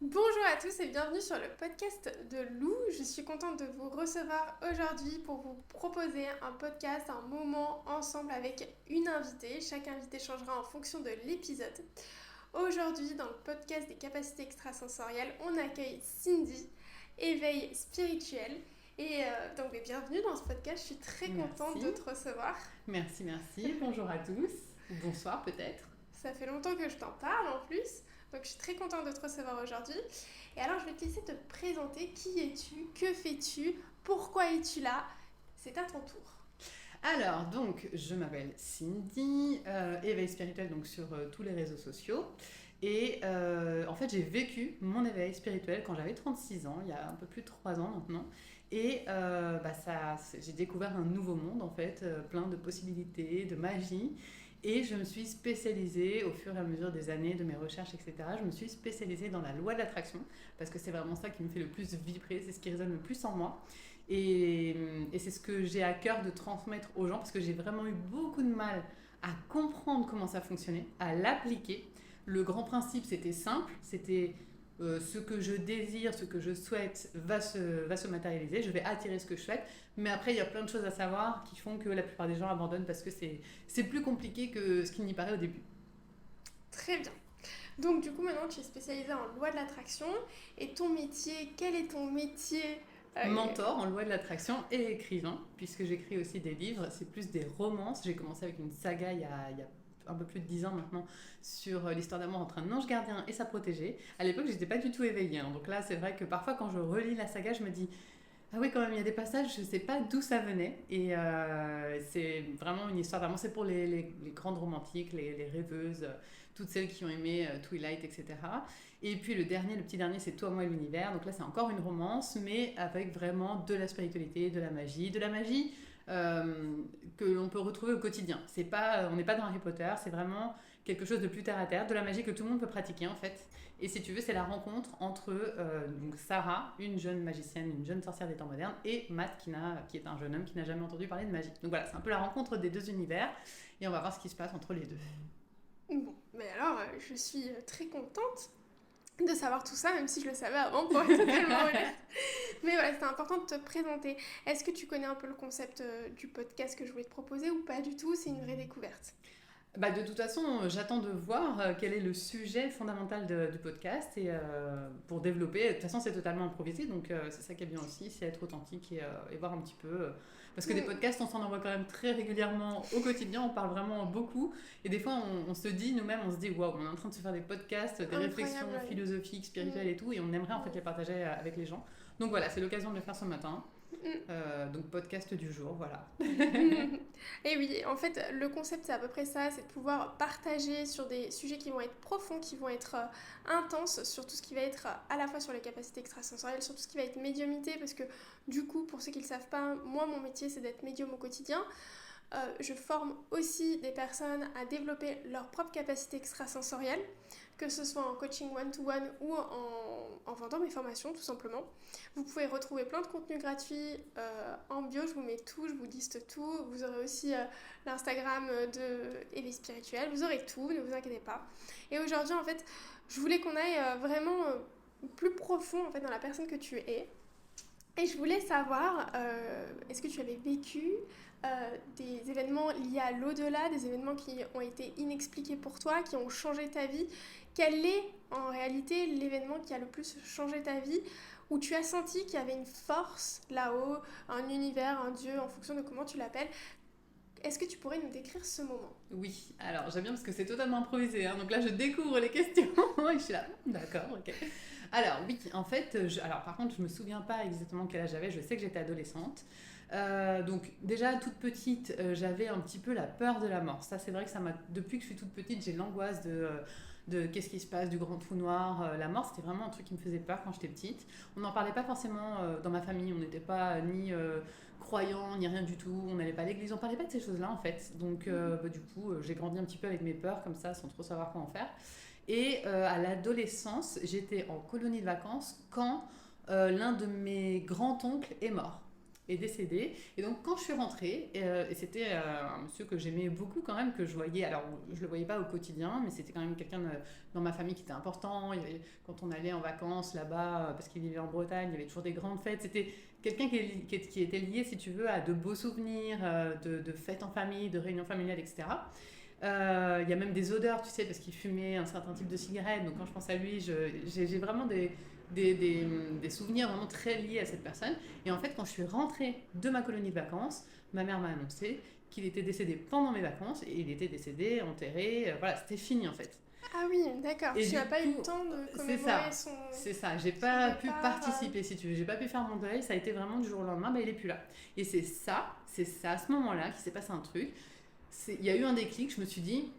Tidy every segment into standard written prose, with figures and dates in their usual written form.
Bonjour à tous et bienvenue sur le podcast de Lou. Je suis contente de vous recevoir aujourd'hui pour vous proposer un podcast, un moment ensemble avec une invitée. Chaque invité changera en fonction de l'épisode. Aujourd'hui, dans le podcast des capacités extrasensorielles, on accueille Cindy, éveil spirituel. Bienvenue dans ce podcast, je suis très contente Merci. de te recevoir. Merci. Bonjour à tous. Ou bonsoir peut-être. Ça fait longtemps que je t'en parle en plus, donc je suis très contente de te recevoir aujourd'hui. Et alors je vais te laisser te présenter. Qui es-tu? Que fais-tu? Pourquoi es-tu là? C'est à ton tour. Alors, donc, je m'appelle Cindy, éveil spirituel donc sur tous les réseaux sociaux. Et en fait, j'ai vécu mon éveil spirituel quand j'avais 36 ans, il y a un peu plus de 3 ans maintenant. Et j'ai découvert un nouveau monde en fait, plein de possibilités, de magie. Et je me suis spécialisée au fur et à mesure des années de mes recherches, etc. Je me suis spécialisée dans la loi de l'attraction parce que c'est vraiment ça qui me fait le plus vibrer, c'est ce qui résonne le plus en moi. Et c'est ce que j'ai à cœur de transmettre aux gens parce que j'ai vraiment eu beaucoup de mal à comprendre comment ça fonctionnait, à l'appliquer. Le grand principe, c'était simple, c'était ce que je désire, ce que je souhaite va se matérialiser, je vais attirer ce que je souhaite. Mais après, il y a plein de choses à savoir qui font que la plupart des gens abandonnent parce que c'est plus compliqué que ce qu'il n'y paraît au début. Très bien. Donc du coup maintenant tu es spécialisée en loi de l'attraction. Et ton métier, quel est ton métier? Euh, Mentor en loi de l'attraction et écrivain, puisque j'écris aussi des livres, c'est plus des romances. J'ai commencé avec une saga il y a un peu plus de 10 ans maintenant sur l'histoire d'amour entre un ange gardien et sa protégée. À l'époque, j'étais pas du tout éveillée, hein. Donc là, c'est vrai que parfois, quand je relis la saga, je me dis ah oui, quand même, il y a des passages, je sais pas d'où ça venait. Et c'est vraiment une histoire d'amour. C'est pour les grandes romantiques, les rêveuses, toutes celles qui ont aimé Twilight, etc. Et puis le dernier, le petit dernier, c'est Toi, moi et l'univers. Donc là, c'est encore une romance, mais avec vraiment de la spiritualité, de la magie. De la magie que l'on peut retrouver au quotidien. C'est pas, on n'est pas dans Harry Potter, c'est vraiment quelque chose de plus terre à terre, de la magie que tout le monde peut pratiquer en fait. Et si tu veux, c'est la rencontre entre donc Sarah, une jeune magicienne, une jeune sorcière des temps modernes, et Matt, qui est un jeune homme qui n'a jamais entendu parler de magie. Donc voilà, c'est un peu la rencontre des deux univers, et on va voir ce qui se passe entre les deux. Bon, mais alors je suis très contente de savoir tout ça, même si je le savais avant pour être totalement honnête. Mais voilà, c'était important de te présenter. Est-ce que tu connais un peu le concept du podcast que je voulais te proposer ou pas du tout? C'est une vraie découverte. Bah, de toute façon, j'attends de voir quel est le sujet fondamental du podcast et pour développer. De toute façon, c'est totalement improvisé, donc c'est ça qui est bien aussi, c'est être authentique et voir un petit peu. Parce que des podcasts, on s'en envoie quand même très régulièrement au quotidien, on parle vraiment beaucoup. Et des fois, on se dit, nous-mêmes, on se dit, waouh, on est en train de se faire des podcasts, des réflexions Incroyable, oui. philosophiques, spirituelles et tout, et on aimerait en fait les partager avec les gens. Donc voilà, c'est l'occasion de le faire ce matin. Donc podcast du jour, voilà. Et oui, en fait, le concept, c'est à peu près ça, c'est de pouvoir partager sur des sujets qui vont être profonds, qui vont être intenses, sur tout ce qui va être à la fois sur les capacités extrasensorielles, sur tout ce qui va être médiumité, parce que du coup, pour ceux qui ne le savent pas, moi, mon métier, c'est d'être médium au quotidien. Je forme aussi des personnes à développer leurs propres capacités extrasensorielles, que ce soit en coaching one-to-one ou en vendant mes formations tout simplement. Vous pouvez retrouver plein de contenus gratuits en bio, je vous mets tout, je vous liste tout. Vous aurez aussi l'Instagram de Éveil Spirituel, vous aurez tout, ne vous inquiétez pas. Et aujourd'hui en fait, je voulais qu'on aille vraiment plus profond en fait, dans la personne que tu es. Et je voulais savoir, est-ce que tu avais vécu des événements liés à l'au-delà, des événements qui ont été inexpliqués pour toi, qui ont changé ta vie? Quel est en réalité l'événement qui a le plus changé ta vie, où tu as senti qu'il y avait une force là-haut, un univers, un dieu, en fonction de comment tu l'appelles? Est-ce que tu pourrais nous décrire ce moment? Oui, alors j'aime bien parce que c'est totalement improvisé, hein. Donc là je découvre les questions et je suis là, d'accord, ok. Alors oui, en fait, alors par contre je me souviens pas exactement quel âge j'avais, je sais que j'étais adolescente. Donc déjà toute petite, j'avais un petit peu la peur de la mort. Ça c'est vrai que depuis que je suis toute petite, j'ai l'angoisse de qu'est-ce qui se passe, du grand trou noir. La mort c'était vraiment un truc qui me faisait peur quand j'étais petite. On n'en parlait pas forcément dans ma famille, on n'était pas ni croyants ni rien du tout, on n'allait pas à l'église, on parlait pas de ces choses-là en fait. Donc du coup, j'ai grandi un petit peu avec mes peurs comme ça, sans trop savoir quoi en faire. Et à l'adolescence, j'étais en colonie de vacances quand l'un de mes grands-oncles est mort. est décédé. Et donc, quand je suis rentrée, et c'était un monsieur que j'aimais beaucoup quand même, que je voyais, alors je le voyais pas au quotidien, mais c'était quand même quelqu'un dans ma famille qui était important. Quand on allait en vacances là-bas, parce qu'il vivait en Bretagne, il y avait toujours des grandes fêtes. C'était quelqu'un qui était lié, si tu veux, à de beaux souvenirs, de fêtes en famille, de réunions familiales, etc. Il y a même des odeurs, tu sais, parce qu'il fumait un certain type de cigarette. Donc quand je pense à lui, j'ai vraiment des souvenirs vraiment très liés à cette personne. Et en fait, quand je suis rentrée de ma colonie de vacances, ma mère m'a annoncé qu'il était décédé pendant mes vacances. Et il était décédé, enterré. Voilà, c'était fini en fait. Ah oui, d'accord. Et Tu n'as du pas eu le coup, temps de c'est ça. commémorer son C'est ça, j'ai pas pu départ. participer si tu veux, j'ai pas pu faire mon deuil, ça a été vraiment du jour au lendemain, bah il est plus là. Et c'est ça à ce moment-là qu'il s'est passé un truc. Il y a eu un déclic, je me suis dit,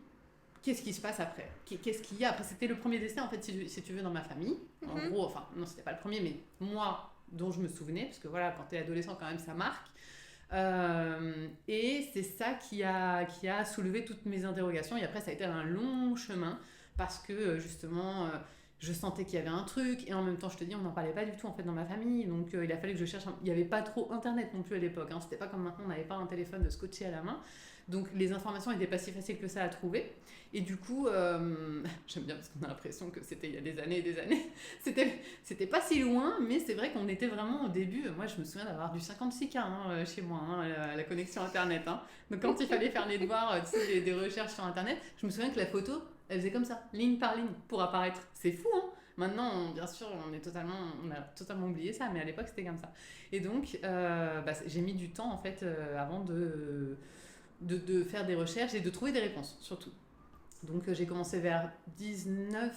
qu'est-ce qui se passe après? Qu'est-ce qu'il y a après? C'était le premier décès en fait, si tu veux, dans ma famille. En Mhm. gros, enfin non, c'était pas le premier, mais moi dont je me souvenais, parce que voilà, quand t'es adolescent quand même ça marque. Et c'est ça qui a soulevé toutes mes interrogations. Et après, ça a été un long chemin parce que justement, je sentais qu'il y avait un truc. Et en même temps, je te dis, on n'en parlait pas du tout en fait dans ma famille. Donc, il a fallu que je cherche. Il n'y avait pas trop Internet non plus à l'époque. Hein. C'était pas comme maintenant, on n'avait pas un téléphone de scotché à la main. Donc, les informations n'étaient pas si faciles que ça à trouver. Et du coup, j'aime bien parce qu'on a l'impression que c'était il y a des années et des années. C'était pas si loin, mais c'est vrai qu'on était vraiment au début. Moi, je me souviens d'avoir du 56K chez moi, la connexion Internet. Hein. Donc, quand il fallait faire les devoirs, tu sais, des recherches sur Internet, je me souviens que la photo, elle faisait comme ça, ligne par ligne, pour apparaître. C'est fou, hein. Maintenant, bien sûr, on a totalement oublié ça, mais à l'époque, c'était comme ça. Et donc, j'ai mis du temps, en fait, avant de faire des recherches et de trouver des réponses, surtout. Donc j'ai commencé vers 18-19,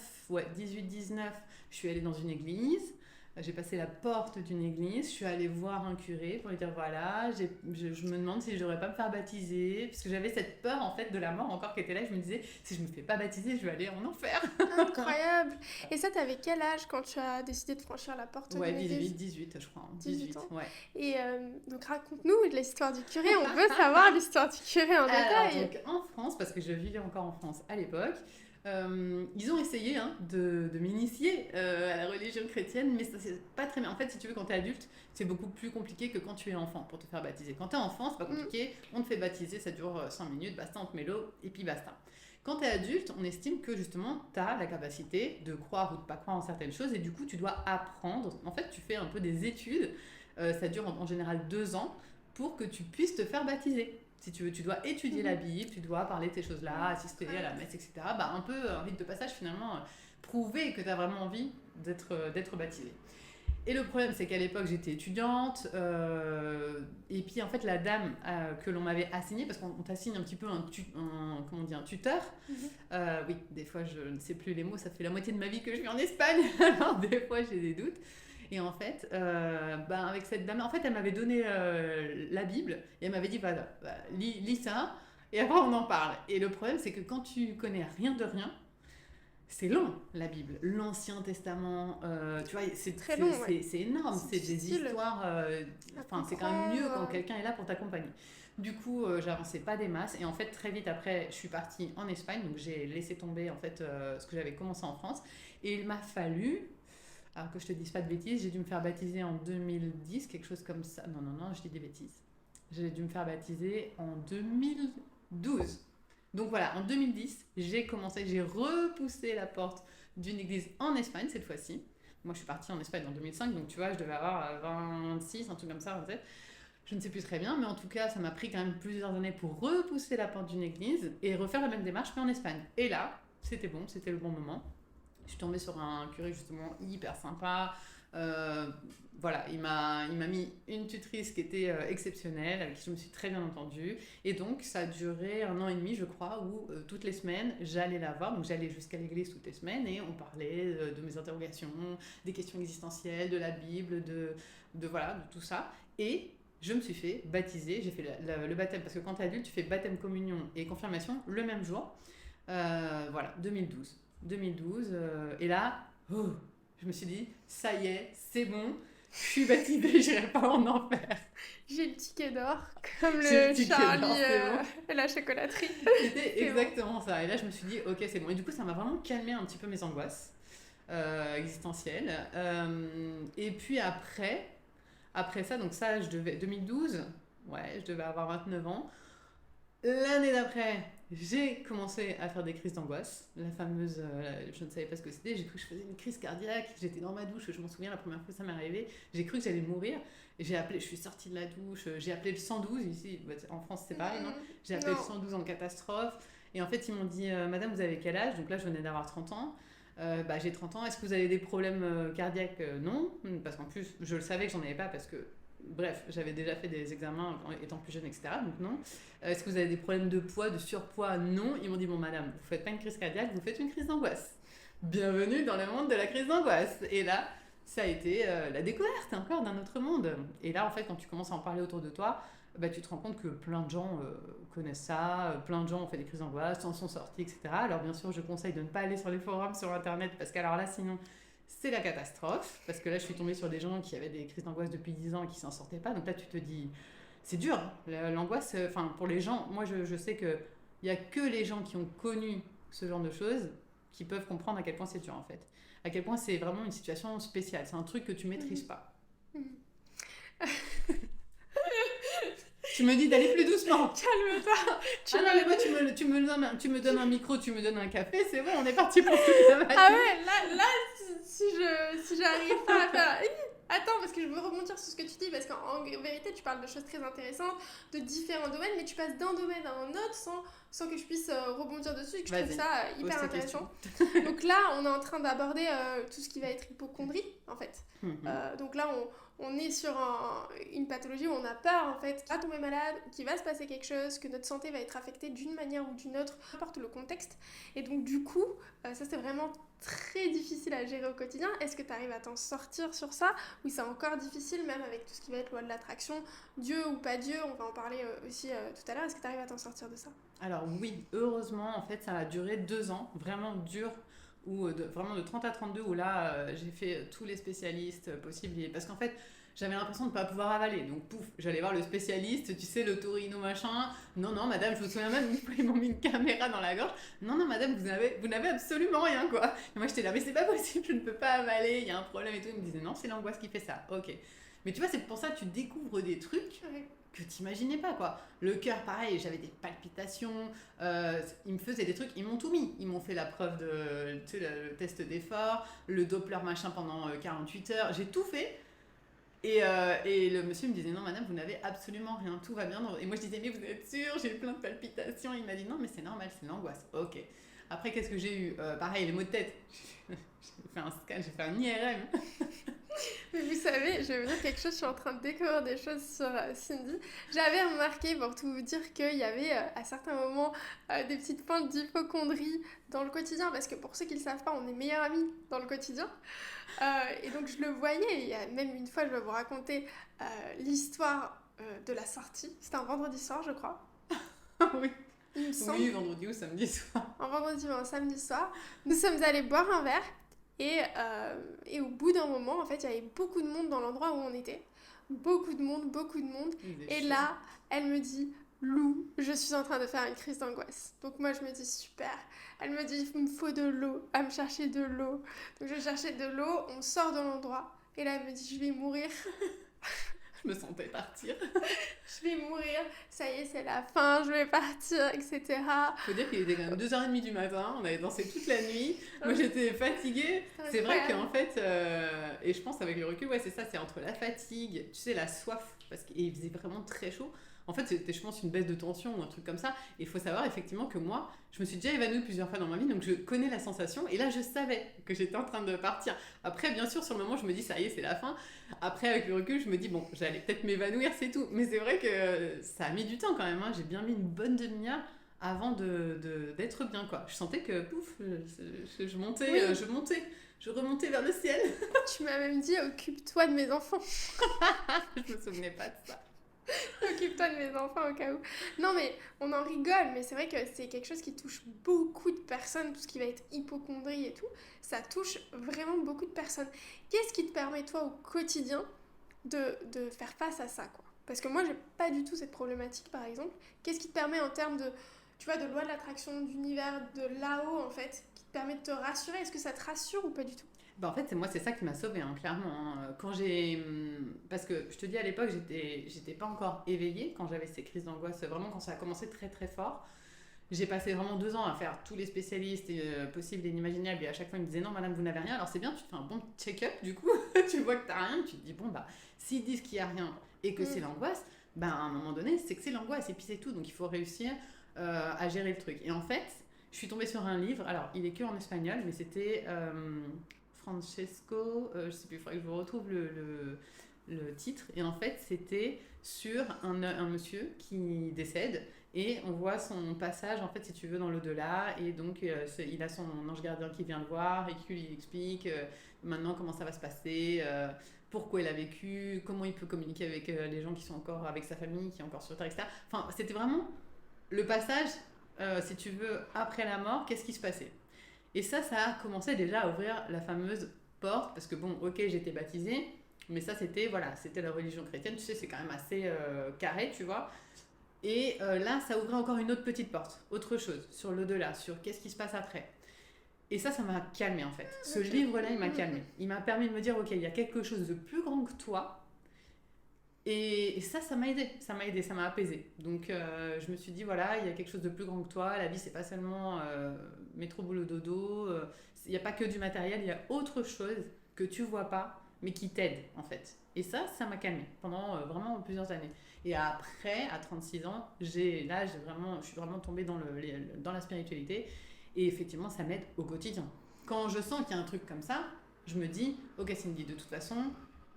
je suis allée dans une église, j'ai passé la porte d'une église, je suis allée voir un curé pour lui dire voilà, je me demande si je devrais pas me faire baptiser, parce que j'avais cette peur en fait de la mort encore qui était là, je me disais si je me fais pas baptiser, je vais aller en enfer. Incroyable. Et ça, t'avais quel âge quand tu as décidé de franchir la porte de Ouais, l'église? 18 je crois. 18 ans. Ouais. Et donc raconte-nous de l'histoire du curé. On veut savoir l'histoire du curé en Alors, détail. donc en France, parce que je vivais encore en France à l'époque, ils ont essayé de m'initier à la religion chrétienne, mais ça c'est pas très bien. En fait, si tu veux, quand tu es adulte, c'est beaucoup plus compliqué que quand tu es enfant pour te faire baptiser. Quand tu es enfant, c'est pas compliqué, on te fait baptiser, ça dure 5 minutes, basta, on te met l'eau, et puis basta. Quand tu es adulte, on estime que justement, tu as la capacité de croire ou de pas croire en certaines choses, et du coup, tu dois apprendre. En fait, tu fais un peu des études, ça dure en général 2 ans, pour que tu puisses te faire baptiser. Si tu veux, tu dois étudier la Bible, tu dois parler de ces choses-là, assister à la messe, etc. Un peu un rite de passage finalement, prouver que tu as vraiment envie d'être baptisé. Et le problème, c'est qu'à l'époque, j'étais étudiante, et puis en fait, la dame que l'on m'avait assignée, parce qu'on t'assigne un petit peu un tuteur. Oui, des fois, je ne sais plus les mots, ça fait la moitié de ma vie que je vis en Espagne, alors des fois, j'ai des doutes. Et en fait, avec cette dame, en fait, elle m'avait donné la Bible et elle m'avait dit lis ça et après on en parle. Et le problème, c'est que quand tu connais rien de rien, c'est long la Bible, l'Ancien Testament, tu vois, c'est Très long, ouais. c'est énorme, c'est des difficile histoires. Enfin, c'est quand même mieux quand quelqu'un est là pour t'accompagner. Du coup, j'avançais pas des masses et en fait très vite après, je suis partie en Espagne, donc j'ai laissé tomber en fait ce que j'avais commencé en France et il m'a fallu. Alors que je te dise pas de bêtises, j'ai dû me faire baptiser en 2010, quelque chose comme ça. Non, je dis des bêtises. J'ai dû me faire baptiser en 2012. Donc voilà, en 2010, j'ai repoussé la porte d'une église en Espagne cette fois-ci. Moi, je suis partie en Espagne en 2005, donc tu vois, je devais avoir 26, un truc comme ça, 27. Je ne sais plus très bien, mais en tout cas, ça m'a pris quand même plusieurs années pour repousser la porte d'une église et refaire la même démarche, mais en Espagne. Et là, c'était bon, c'était le bon moment. Je suis tombée sur un curé justement hyper sympa. Voilà, il m'a mis une tutrice qui était exceptionnelle, avec qui je me suis très bien entendue. Et donc, ça a duré 1 an et demi, je crois, où toutes les semaines, j'allais la voir. Donc, j'allais jusqu'à l'église toutes les semaines et on parlait de mes interrogations, des questions existentielles, de la Bible, de tout ça. Et je me suis fait baptiser. J'ai fait le baptême, parce que quand tu es adulte, tu fais baptême, communion et confirmation le même jour. 2012, et là, je me suis dit, ça y est, c'est bon, je suis baptisée, j'irai pas en enfer. J'ai le ticket d'or, comme le Charlie et la chocolaterie. C'était exactement ça. Et là, je me suis dit, ok, c'est bon. Et du coup, ça m'a vraiment calmé un petit peu mes angoisses existentielles. Et puis après, Après ça, donc ça, 2012, ouais, je devais avoir 29 ans. L'année d'après, j'ai commencé à faire des crises d'angoisse. La fameuse, je ne savais pas ce que c'était, j'ai cru que je faisais une crise cardiaque. J'étais dans ma douche, je m'en souviens la première fois que ça m'est arrivé. J'ai cru que j'allais mourir. Et j'ai appelé, je suis sortie de la douche, j'ai appelé le 112 ici, en France c'est pareil, non? J'ai appelé Non. le 112 en catastrophe. Et en fait, ils m'ont dit, Madame, vous avez quel âge? Donc là, je venais d'avoir 30 ans. Bah, j'ai 30 ans. Est-ce que vous avez des problèmes cardiaques? Non. Parce qu'en plus, je le savais que j'en avais pas parce que, bref, j'avais déjà fait des examens étant plus jeune, etc. Donc non. Est-ce que vous avez des problèmes de poids, de surpoids? Non. Ils m'ont dit, bon, madame, vous faites pas une crise cardiaque, vous faites une crise d'angoisse. Bienvenue dans le monde de la crise d'angoisse. Et là, ça a été la découverte encore d'un autre monde. Et là, en fait, quand tu commences à en parler autour de toi, bah, tu te rends compte que plein de gens connaissent ça, plein de gens ont fait des crises d'angoisse, s'en sont sortis, etc. Alors bien sûr, je conseille de ne pas aller sur les forums sur Internet, parce qu'alors là, sinon, c'est la catastrophe. Parce que là, je suis tombée sur des gens qui avaient des crises d'angoisse depuis 10 ans et qui s'en sortaient pas. Donc là, tu te dis, c'est dur. L'angoisse, enfin, pour les gens, moi, je sais qu'il n'y a que les gens qui ont connu ce genre de choses qui peuvent comprendre à quel point c'est dur, en fait. À quel point c'est vraiment une situation spéciale. C'est un truc que tu maîtrises pas. Tu me dis d'aller plus doucement. Calme-toi. Mais moi, tu me donnes un micro, tu me donnes un café, c'est bon, on est parti pour toute la matinée. Ah ouais, là si j'arrive pas à faire... Attends, parce que je veux rebondir sur ce que tu dis, parce qu'en vérité, tu parles de choses très intéressantes, de différents domaines, mais tu passes d'un domaine à un autre sans que je puisse rebondir dessus, et que je trouve ça hyper intéressant. Donc là, on est en train d'aborder tout ce qui va être hypocondrie, en fait. Donc là, on est sur une pathologie où on a peur, en fait, qu'il va tomber malade, qu'il va se passer quelque chose, que notre santé va être affectée d'une manière ou d'une autre, peu importe le contexte. Et donc, du coup, ça, c'est vraiment très difficile à gérer au quotidien. Est-ce que tu arrives à t'en sortir sur ça? Ou c'est encore difficile, même avec tout ce qui va être loi de l'attraction, Dieu ou pas Dieu, on va en parler aussi tout à l'heure. Est-ce que tu arrives à t'en sortir de ça? Alors oui, heureusement, en fait, ça a duré 2 ans, vraiment dur, vraiment de 30 à 32, où là, j'ai fait tous les spécialistes possibles. Parce qu'en fait, j'avais l'impression de ne pas pouvoir avaler. Donc, pouf, j'allais voir le spécialiste, tu sais, le Torino machin. Non, non, madame, je me souviens même, ils m'ont mis une caméra dans la gorge. Non, non, madame, vous n'avez absolument rien, quoi. Et moi, j'étais là, mais c'est pas possible, je ne peux pas avaler, il y a un problème et tout. Ils me disaient, non, c'est l'angoisse qui fait ça. Ok. Mais tu vois, c'est pour ça que tu découvres des trucs que t'imaginais pas, quoi. Le cœur, pareil, j'avais des palpitations. Ils me faisaient des trucs, ils m'ont tout mis. Ils m'ont fait la preuve de, tu sais, le test d'effort, le Doppler machin pendant 48 heures. J'ai tout fait. Et le monsieur me disait, non madame, vous n'avez absolument rien, tout va bien. Et moi je disais, mais vous êtes sûre, j'ai eu plein de palpitations. Il m'a dit, non mais c'est normal, c'est l'angoisse. Ok. Après, qu'est-ce que j'ai eu? Pareil, les maux de tête. J'ai fait un scan, j'ai fait un IRM. Mais vous savez, je vais vous dire quelque chose, je suis en train de découvrir des choses sur Cindy. J'avais remarqué, pour tout vous dire, qu'il y avait à certains moments des petites pointes d'hypocondrie dans le quotidien, parce que pour ceux qui ne le savent pas, on est meilleurs amis dans le quotidien. Et donc je le voyais, il y a même une fois, je vais vous raconter l'histoire de la sortie. C'était un vendredi soir, je crois. Oui. Il me semble. Oui, vendredi ou samedi soir. Un vendredi ou un samedi soir. Nous sommes allés boire un verre. Et au bout d'un moment, en fait, il y avait beaucoup de monde dans l'endroit où on était. Beaucoup de monde, beaucoup de monde. Et là, elle me dit, Lou, je suis en train de faire une crise d'angoisse. Donc moi, je me dis, super. Elle me dit, il me faut de l'eau, à me chercher de l'eau. Donc je cherchais de l'eau, on sort de l'endroit. Et là, elle me dit, je vais mourir. Je me sentais partir. Je vais mourir, ça y est, c'est la fin, je vais partir, etc. Faut dire qu'il était quand même 2h30 du matin, on avait dansé toute la nuit. Moi j'étais fatiguée. C'est vrai qu'en fait, et je pense avec le recul, ouais, c'est ça, c'est entre la fatigue, tu sais, la soif, parce qu'il faisait vraiment très chaud. En fait, c'était, je pense, une baisse de tension ou un truc comme ça. Et il faut savoir effectivement que moi, je me suis déjà évanouie plusieurs fois dans ma vie, donc je connais la sensation. Et là, je savais que j'étais en train de partir. Après, bien sûr, sur le moment, je me dis, ça y est, c'est la fin. Après, avec le recul, je me dis, bon, j'allais peut-être m'évanouir, c'est tout. Mais c'est vrai que ça a mis du temps quand même. Hein. J'ai bien mis une bonne demi-heure avant d'être bien, quoi. Je sentais que, pouf, je montais, oui. Je remontais vers le ciel. Tu m'as même dit, occupe-toi de mes enfants. Je me souvenais pas de ça. Occupe-toi de mes enfants au cas où. Non mais on en rigole, mais c'est vrai que c'est quelque chose qui touche beaucoup de personnes, tout ce qui va être hypocondrie et tout, ça touche vraiment beaucoup de personnes. Qu'est-ce qui te permet toi au quotidien de faire face à ça, quoi? Parce que moi j'ai pas du tout cette problématique par exemple. Qu'est-ce qui te permet en termes de, tu vois, de loi de l'attraction, d'univers, de là-haut en fait, qui te permet de te rassurer? Est-ce que ça te rassure ou pas du tout? Bah, en fait, c'est ça qui m'a sauvée, hein, clairement, hein. Parce que je te dis, à l'époque, j'étais pas encore éveillée quand j'avais ces crises d'angoisse. Vraiment, quand ça a commencé très très fort, j'ai passé vraiment 2 ans à faire tous les spécialistes possibles et inimaginables. Et à chaque fois, ils me disaient non, madame, vous n'avez rien. Alors c'est bien, tu te fais un bon check-up, du coup, tu vois que t'as rien. Tu te dis, bon, bah, s'ils disent qu'il y a rien et que c'est l'angoisse, bah, à un moment donné, c'est que c'est l'angoisse. Et puis c'est tout. Donc il faut réussir à gérer le truc. Et en fait, je suis tombée sur un livre. Alors, il est que en espagnol, mais c'était Francesco. Je sais plus, il faudrait que je vous retrouve le titre. Et en fait, c'était sur un monsieur qui décède et on voit son passage, en fait, si tu veux, dans l'au-delà. Et donc, il a son ange gardien qui vient le voir et qui lui explique maintenant comment ça va se passer, pourquoi il a vécu, comment il peut communiquer avec les gens qui sont encore avec sa famille, qui est encore sur Terre, etc. Enfin, c'était vraiment le passage, si tu veux, après la mort, qu'est-ce qui se passait. Et ça a commencé déjà à ouvrir la fameuse porte, parce que bon, ok, j'étais baptisée, mais ça, c'était la religion chrétienne, tu sais, c'est quand même assez carré, tu vois. Et là, ça ouvrait encore une autre petite porte, autre chose, sur l'au-delà, sur qu'est-ce qui se passe après. Et ça m'a calmée en fait. Ce livre-là, il m'a calmée. Il m'a permis de me dire, ok, il y a quelque chose de plus grand que toi. Et ça m'a aidé, ça m'a apaisé. Donc je me suis dit, voilà, il y a quelque chose de plus grand que toi. La vie, c'est pas seulement métro, boulot, dodo. Il n'y a pas que du matériel, il y a autre chose que tu vois pas, mais qui t'aide en fait. Et ça m'a calmée pendant vraiment plusieurs années. Et après, à 36 ans, je suis vraiment tombée dans la spiritualité. Et effectivement, ça m'aide au quotidien. Quand je sens qu'il y a un truc comme ça, je me dis, ok, c'est une guide de toute façon.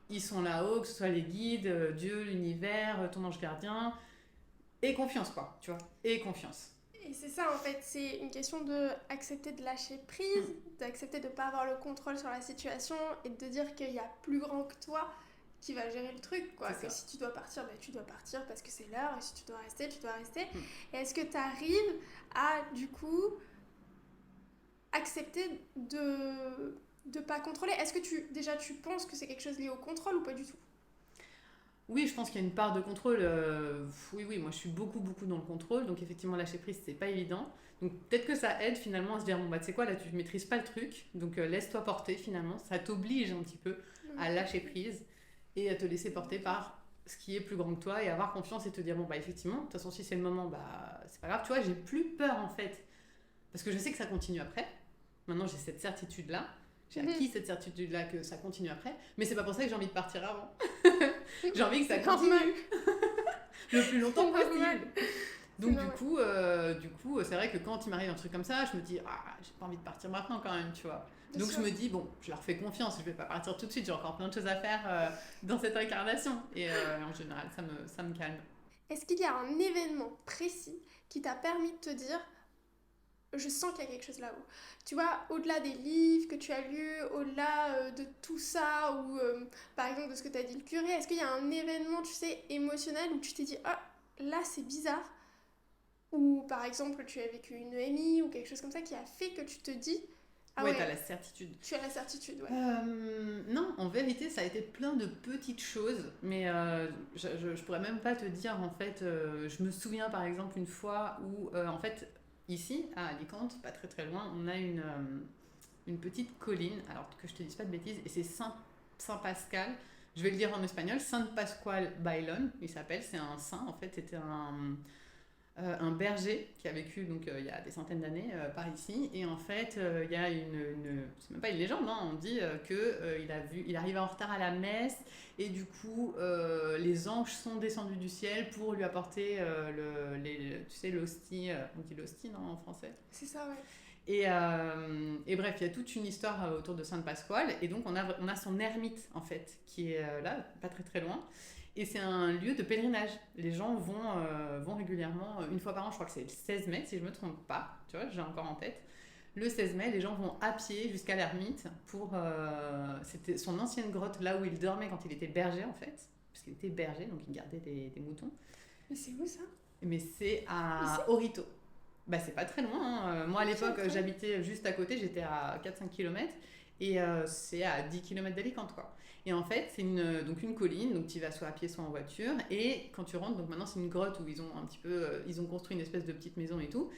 Ils sont là-haut, que ce soit les guides, Dieu, l'univers, ton ange gardien. Et confiance, quoi, tu vois. Et confiance. Et c'est ça en fait, c'est une question de accepter de lâcher prise, d'accepter de ne pas avoir le contrôle sur la situation et de dire qu'il y a plus grand que toi qui va gérer le truc, quoi. Que si tu dois partir, ben, tu dois partir parce que c'est l'heure, et si tu dois rester, tu dois rester. Et est-ce que tu arrives à, du coup, accepter de pas contrôler? Est-ce que tu penses que c'est quelque chose lié au contrôle ou pas du tout? Oui, je pense qu'il y a une part de contrôle. Oui, moi je suis beaucoup, beaucoup dans le contrôle. Donc effectivement, lâcher prise, c'est pas évident. Donc peut-être que ça aide finalement à se dire, bon bah tu sais quoi, là tu maîtrises pas le truc. Donc laisse-toi porter finalement. Ça t'oblige un petit peu à lâcher prise et à te laisser porter par ce qui est plus grand que toi et avoir confiance et te dire, bon bah effectivement, de toute façon si c'est le moment, bah c'est pas grave. Tu vois, j'ai plus peur en fait. Parce que je sais que ça continue après. Maintenant j'ai cette certitude-là. J'ai acquis cette certitude-là que ça continue après. Mais c'est pas pour ça que j'ai envie de partir avant. J'ai envie que ça continue le plus longtemps possible. Donc du coup, c'est vrai que quand il m'arrive un truc comme ça, je me dis, j'ai pas envie de partir maintenant quand même, tu vois. Donc je me dis, bon, je leur fais confiance, je vais pas partir tout de suite, j'ai encore plein de choses à faire dans cette incarnation. Et en général, ça me calme. Est-ce qu'il y a un événement précis qui t'a permis de te dire, je sens qu'il y a quelque chose là-haut. Tu vois, au-delà des livres que tu as lus, au-delà de tout ça, ou par exemple de ce que t'as dit le curé, est-ce qu'il y a un événement, tu sais, émotionnel où tu t'es dit, ah, là c'est bizarre, ou par exemple tu as vécu une EMI ou quelque chose comme ça qui a fait que tu te dis, ah ouais, ouais, t'as la certitude. tu as la certitude, ouais. Non, en vérité, ça a été plein de petites choses, mais je pourrais même pas te dire, en fait, je me souviens par exemple une fois où, en fait, ici, à Alicante, pas très très loin, on a une petite colline, alors que je te dise pas de bêtises, et c'est Saint Pascal, je vais le dire en espagnol, Saint Pascual Bailón, il s'appelle, c'est un saint, en fait, c'était un berger qui a vécu donc il y a des centaines d'années par ici, et en fait il y a c'est même pas une légende, hein, on dit il arrivait en retard à la messe et du coup les anges sont descendus du ciel pour lui apporter tu sais l'hostie, on dit l'hostie non en français, c'est ça, ouais. Et bref, il y a toute une histoire autour de Sainte Pasquale, et donc on a son ermite en fait qui est là, pas très très loin. Et c'est un lieu de pèlerinage. Les gens vont régulièrement, une fois par an, je crois que c'est le 16 mai, si je ne me trompe pas, tu vois, j'ai encore en tête. Le 16 mai, les gens vont à pied jusqu'à l'ermite pour... c'était son ancienne grotte, là où il dormait quand il était berger, en fait. Parce qu'il était berger, donc il gardait des moutons. Mais c'est où, ça? Mais c'est à Orito. Bah, c'est pas très loin, hein. Moi, à l'époque, j'habitais juste à côté, j'étais à 4-5 km. Et c'est à 10 km d'Alicante, quoi. Et en fait, c'est donc une colline, donc tu y vas soit à pied, soit en voiture. Et quand tu rentres, donc maintenant c'est une grotte où ils ont construit une espèce de petite maison et tout.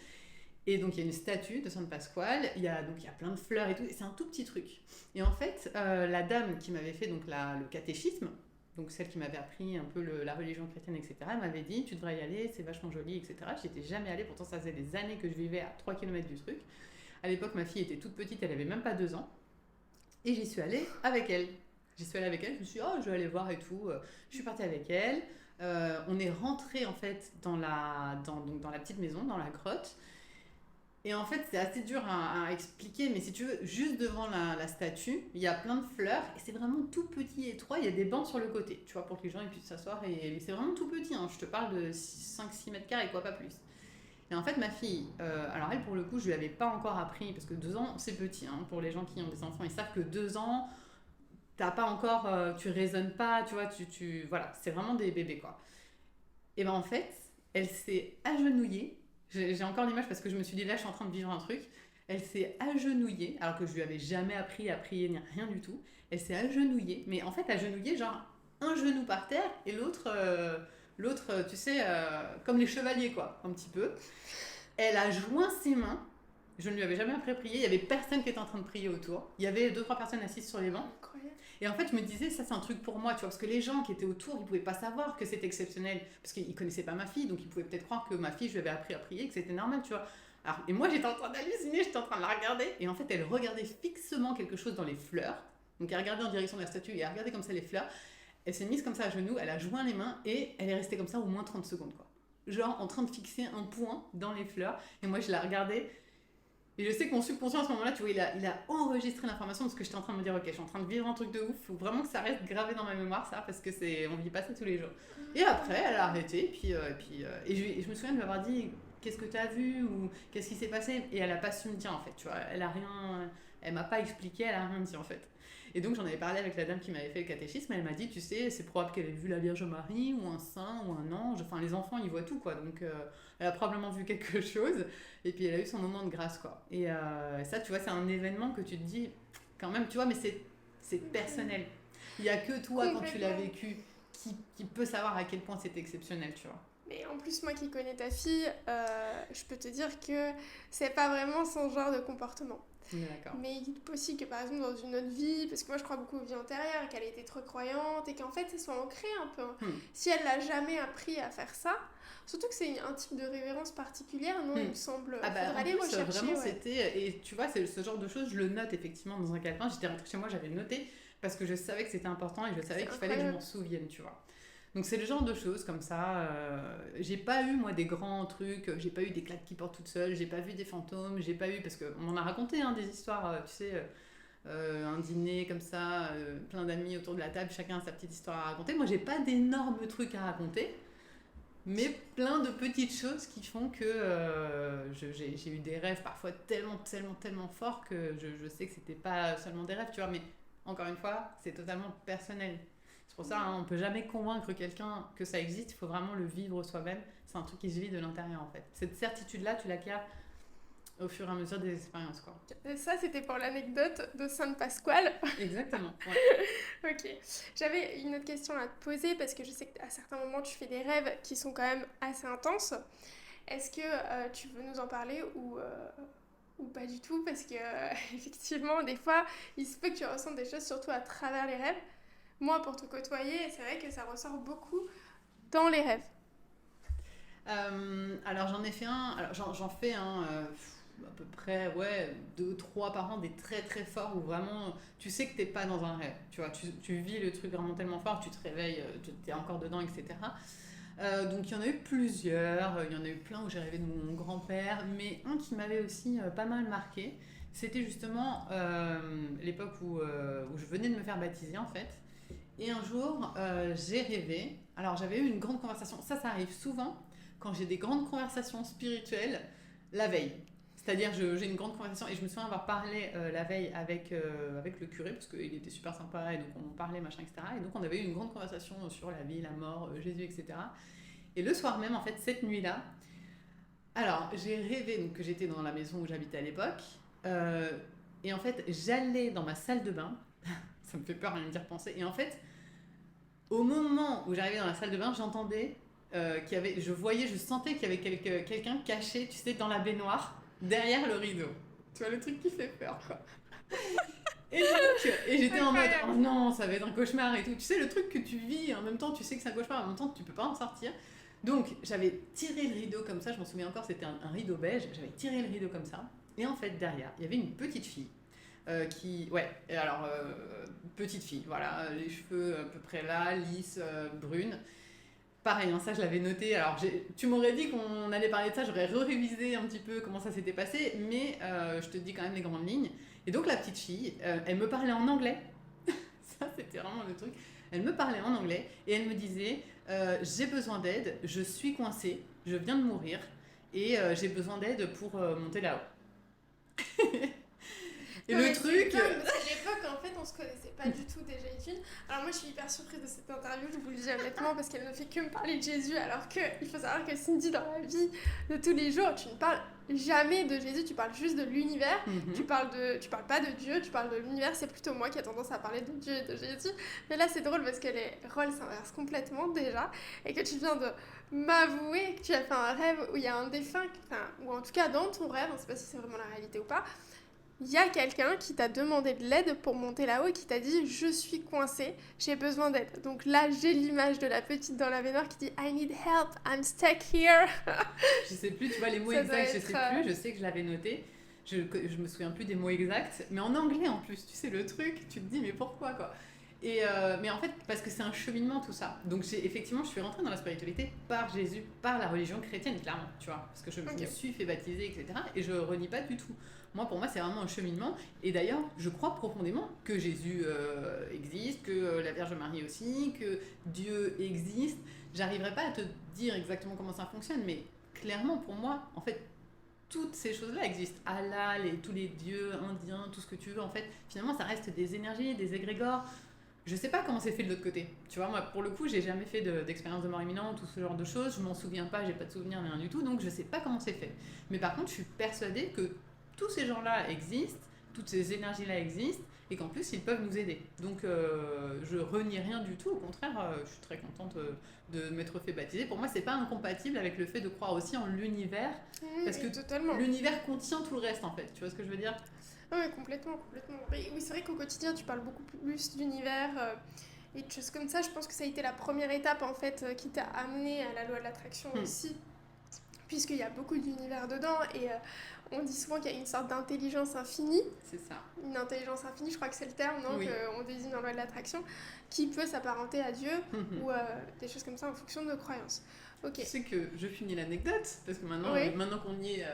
Et donc il y a une statue de San Pasquale, donc il y a plein de fleurs et tout, et c'est un tout petit truc. Et en fait, la dame qui m'avait fait donc le catéchisme, donc celle qui m'avait appris un peu la religion chrétienne, etc., elle m'avait dit tu devrais y aller, c'est vachement joli, etc. J'étais jamais allée, pourtant ça faisait des années que je vivais à 3 km du truc. À l'époque, ma fille était toute petite, elle avait même pas 2 ans, et j'y suis allée avec elle. Je me suis dit, oh, je vais aller voir et tout. Je suis partie avec elle. On est rentré en fait dans la petite maison, dans la grotte. Et en fait, c'est assez dur à expliquer, mais si tu veux, juste devant la statue, il y a plein de fleurs, et c'est vraiment tout petit et étroit, il y a des bancs sur le côté, tu vois, pour que les gens ils puissent s'asseoir, et c'est vraiment tout petit, hein, je te parle de 5-6 mètres carrés, quoi, pas plus. Et en fait, ma fille, alors elle, pour le coup, je lui avais pas encore appris, parce que 2 ans, c'est petit, hein, pour les gens qui ont des enfants, ils savent que 2 ans, t'as pas encore, tu raisonnes pas, tu vois, voilà, c'est vraiment des bébés, quoi. Et ben en fait, elle s'est agenouillée. J'ai encore l'image parce que je me suis dit là, je suis en train de vivre un truc. Elle s'est agenouillée, alors que je lui avais jamais appris à prier ni rien du tout. Elle s'est agenouillée, mais en fait agenouillée, genre un genou par terre et l'autre, tu sais, comme les chevaliers quoi, un petit peu. Elle a joint ses mains. Je ne lui avais jamais appris à prier. Il y avait personne qui était en train de prier autour. Il y avait 2-3 personnes assises sur les bancs. Incroyable. Et en fait, je me disais, ça c'est un truc pour moi, tu vois, parce que les gens qui étaient autour, ils pouvaient pas savoir que c'était exceptionnel, parce qu'ils connaissaient pas ma fille, donc ils pouvaient peut-être croire que ma fille, je lui avais appris à prier, que c'était normal, tu vois. Alors, et moi, j'étais en train d'halluciner, j'étais en train de la regarder, et en fait, elle regardait fixement quelque chose dans les fleurs, donc elle regardait en direction de la statue, et elle regardait comme ça les fleurs, elle s'est mise comme ça à genoux, elle a joint les mains, et elle est restée comme ça au moins 30 secondes, quoi. Genre en train de fixer un point dans les fleurs, et moi, je la regardais. Et je sais que mon subconscient à ce moment-là, tu vois, il a enregistré l'information parce que j'étais en train de me dire, ok, je suis en train de vivre un truc de ouf, faut vraiment que ça reste gravé dans ma mémoire, ça, parce que on vit pas ça tous les jours. Et après, elle a arrêté, et je me souviens de lui avoir dit, qu'est-ce que t'as vu, ou qu'est-ce qui s'est passé, et elle a pas su me dire en fait, tu vois, elle m'a pas expliqué, elle a rien dit en fait. Et donc j'en avais parlé avec la dame qui m'avait fait le catéchisme, elle m'a dit, tu sais, c'est probable qu'elle ait vu la Vierge Marie, ou un saint, ou un ange, enfin les enfants ils voient tout quoi, donc elle a probablement vu quelque chose, et puis elle a eu son moment de grâce quoi. Et ça tu vois, c'est un événement que tu te dis, quand même, tu vois, mais c'est personnel. Il y a que toi quand tu l'as vécu qui peut savoir à quel point c'était exceptionnel, tu vois. Mais en plus, moi qui connais ta fille, je peux te dire que c'est pas vraiment son genre de comportement. D'accord. Mais il est possible que par exemple dans une autre vie, parce que moi je crois beaucoup aux vies antérieures, qu'elle était trop croyante et qu'en fait ça soit ancré un peu. Si elle l'a jamais appris à faire ça, surtout que c'est un type de révérence particulière, non, il me semble. Ah bah, faudra en aller plus, rechercher. vraiment, Ouais. c'était. Et tu vois, c'est ce genre de choses, je le note effectivement dans un calepin. J'étais rentrée chez moi, j'avais noté parce que je savais que c'était important et je savais qu'il fallait que je m'en souvienne, tu vois. Donc c'est le genre de choses comme ça. J'ai pas eu moi des grands trucs, j'ai pas eu des claques qui portent toutes seules, j'ai pas vu des fantômes, j'ai pas eu parce qu'on m'en a raconté hein, des histoires, tu sais, un dîner comme ça, plein d'amis autour de la table, chacun a sa petite histoire à raconter. Moi j'ai pas d'énormes trucs à raconter, mais plein de petites choses qui font que j'ai eu des rêves parfois tellement forts que je sais que c'était pas seulement des rêves, tu vois, mais encore une fois, c'est totalement personnel. C'est pour ça, hein, on peut jamais convaincre quelqu'un que ça existe, il faut vraiment le vivre soi-même. C'est un truc qui se vit de l'intérieur en fait. Cette certitude-là, tu l'acquiers au fur et à mesure des expériences, quoi. Ça, c'était pour l'anecdote de Sainte Pasquale. Exactement. Ouais. Ok. J'avais une autre question à te poser parce que je sais qu'à certains moments, tu fais des rêves qui sont quand même assez intenses. Est-ce que tu veux nous en parler ou pas du tout? Parce que, effectivement, des fois, il se peut que tu ressentes des choses, surtout à travers les rêves. Moi, pour te côtoyer, c'est vrai que ça ressort beaucoup dans les rêves. Alors j'en ai fait un, alors j'en fais un à peu près ouais 2-3 par an, des très forts où vraiment tu sais que t'es pas dans un rêve, tu vois, tu vis le truc vraiment tellement fort, tu te réveilles, t'es encore dedans, etc. Donc il y en a eu plusieurs, il y en a eu plein où j'ai rêvé de mon grand-père, mais un qui m'avait aussi pas mal marqué, c'était justement l'époque où je venais de me faire baptiser en fait. Et un jour, j'ai rêvé. Alors, j'avais eu une grande conversation. Ça arrive souvent quand j'ai des grandes conversations spirituelles la veille. C'est-à-dire, j'ai une grande conversation et je me souviens avoir parlé la veille avec le curé parce qu'il était super sympa et donc on parlait, machin, etc. Et donc, on avait eu une grande conversation sur la vie, la mort, Jésus, etc. Et le soir même, en fait, cette nuit-là, alors, j'ai rêvé donc, que j'étais dans la maison où j'habitais à l'époque. Et en fait, j'allais dans ma salle de bain. Ça me fait peur à me dire penser. Et en fait, au moment où j'arrivais dans la salle de bain, j'entendais je sentais qu'il y avait quelqu'un caché, tu sais, dans la baignoire. derrière le rideau. Tu vois, le truc qui fait peur, quoi. Et j'étais en mode, oh non, ça va être un cauchemar et tout. Tu sais, le truc que tu vis, en même temps, tu sais que c'est un cauchemar, en même temps, tu peux pas en sortir. Donc, j'avais tiré le rideau comme ça, je m'en souviens encore, c'était un rideau beige. J'avais tiré le rideau comme ça. Et en fait, derrière, il y avait une petite fille. Et alors, petite fille, voilà, les cheveux à peu près là, lisses, brunes. Pareil, hein, ça je l'avais noté. Alors, tu m'aurais dit qu'on allait parler de ça, j'aurais révisé un petit peu comment ça s'était passé, mais je te dis quand même les grandes lignes. Et donc, la petite fille, elle me parlait en anglais. Ça, c'était vraiment le truc. Elle me parlait en anglais et elle me disait j'ai besoin d'aide, je suis coincée, je viens de mourir et j'ai besoin d'aide pour monter là-haut. Et non, le truc. C'est dingue, parce qu'à l'époque, en fait, on se connaissait pas du tout déjà, Etienne. Alors, moi, je suis hyper surprise de cette interview, je vous le dis honnêtement, parce qu'elle ne fait que me parler de Jésus, alors qu'il faut savoir que Cindy, dans la vie de tous les jours, tu ne parles jamais de Jésus, tu parles juste de l'univers. Tu parles pas de Dieu, tu parles de l'univers. C'est plutôt moi qui a tendance à parler de Dieu et de Jésus. Mais là, c'est drôle parce que les rôles s'inversent complètement déjà, et que tu viens de m'avouer que tu as fait un rêve où il y a un défunt, ou en tout cas dans ton rêve, on ne sait pas si c'est vraiment la réalité ou pas, il y a quelqu'un qui t'a demandé de l'aide pour monter là-haut et qui t'a dit « Je suis coincée, j'ai besoin d'aide ». Donc là, j'ai l'image de la petite dans la baignoire qui dit « I need help, I'm stuck here ». Je sais plus, tu vois, les mots exacts, je sais plus, je sais que je l'avais noté. Je me souviens plus des mots exacts, mais en anglais en plus, tu sais, le truc, tu te dis mais pourquoi quoi. Mais en fait, parce que c'est un cheminement tout ça. Donc effectivement, je suis rentrée dans la spiritualité par Jésus, par la religion chrétienne, clairement, tu vois. Parce que je me suis fait baptiser, etc. Et je renie pas du tout. Pour moi, c'est vraiment un cheminement. Et d'ailleurs, je crois profondément que Jésus existe, que la Vierge Marie aussi, que Dieu existe. J'arriverai pas à te dire exactement comment ça fonctionne, mais clairement, pour moi, en fait, toutes ces choses-là existent. Allah, tous les dieux indiens, tout ce que tu veux, en fait, finalement, ça reste des énergies, des égrégores. Je sais pas comment c'est fait de l'autre côté. Tu vois, moi, pour le coup, j'ai jamais fait d'expérience de mort imminente ou ce genre de choses. Je m'en souviens pas, j'ai pas de souvenirs, rien du tout, donc je sais pas comment c'est fait. Mais par contre, je suis persuadée que tous ces gens-là existent, toutes ces énergies-là existent, et qu'en plus, ils peuvent nous aider. Donc, je renie rien du tout. Au contraire, je suis très contente de m'être fait baptiser. Pour moi, c'est pas incompatible avec le fait de croire aussi en l'univers, parce que totalement. L'univers contient tout le reste, en fait. Tu vois ce que je veux dire ? Oui, complètement. Oui, c'est vrai qu'au quotidien, tu parles beaucoup plus d'univers et de choses comme ça. Je pense que ça a été la première étape, en fait, qui t'a amené à la loi de l'attraction aussi, puisqu'il y a beaucoup d'univers dedans et on dit souvent qu'il y a une sorte d'intelligence infinie. C'est ça. Une intelligence infinie, je crois que c'est le terme, non, oui. qu'on désigne dans la loi de l'attraction, qui peut s'apparenter à Dieu ou des choses comme ça en fonction de nos croyances. Ok. Tu sais que je finis l'anecdote, parce que maintenant qu'on y est...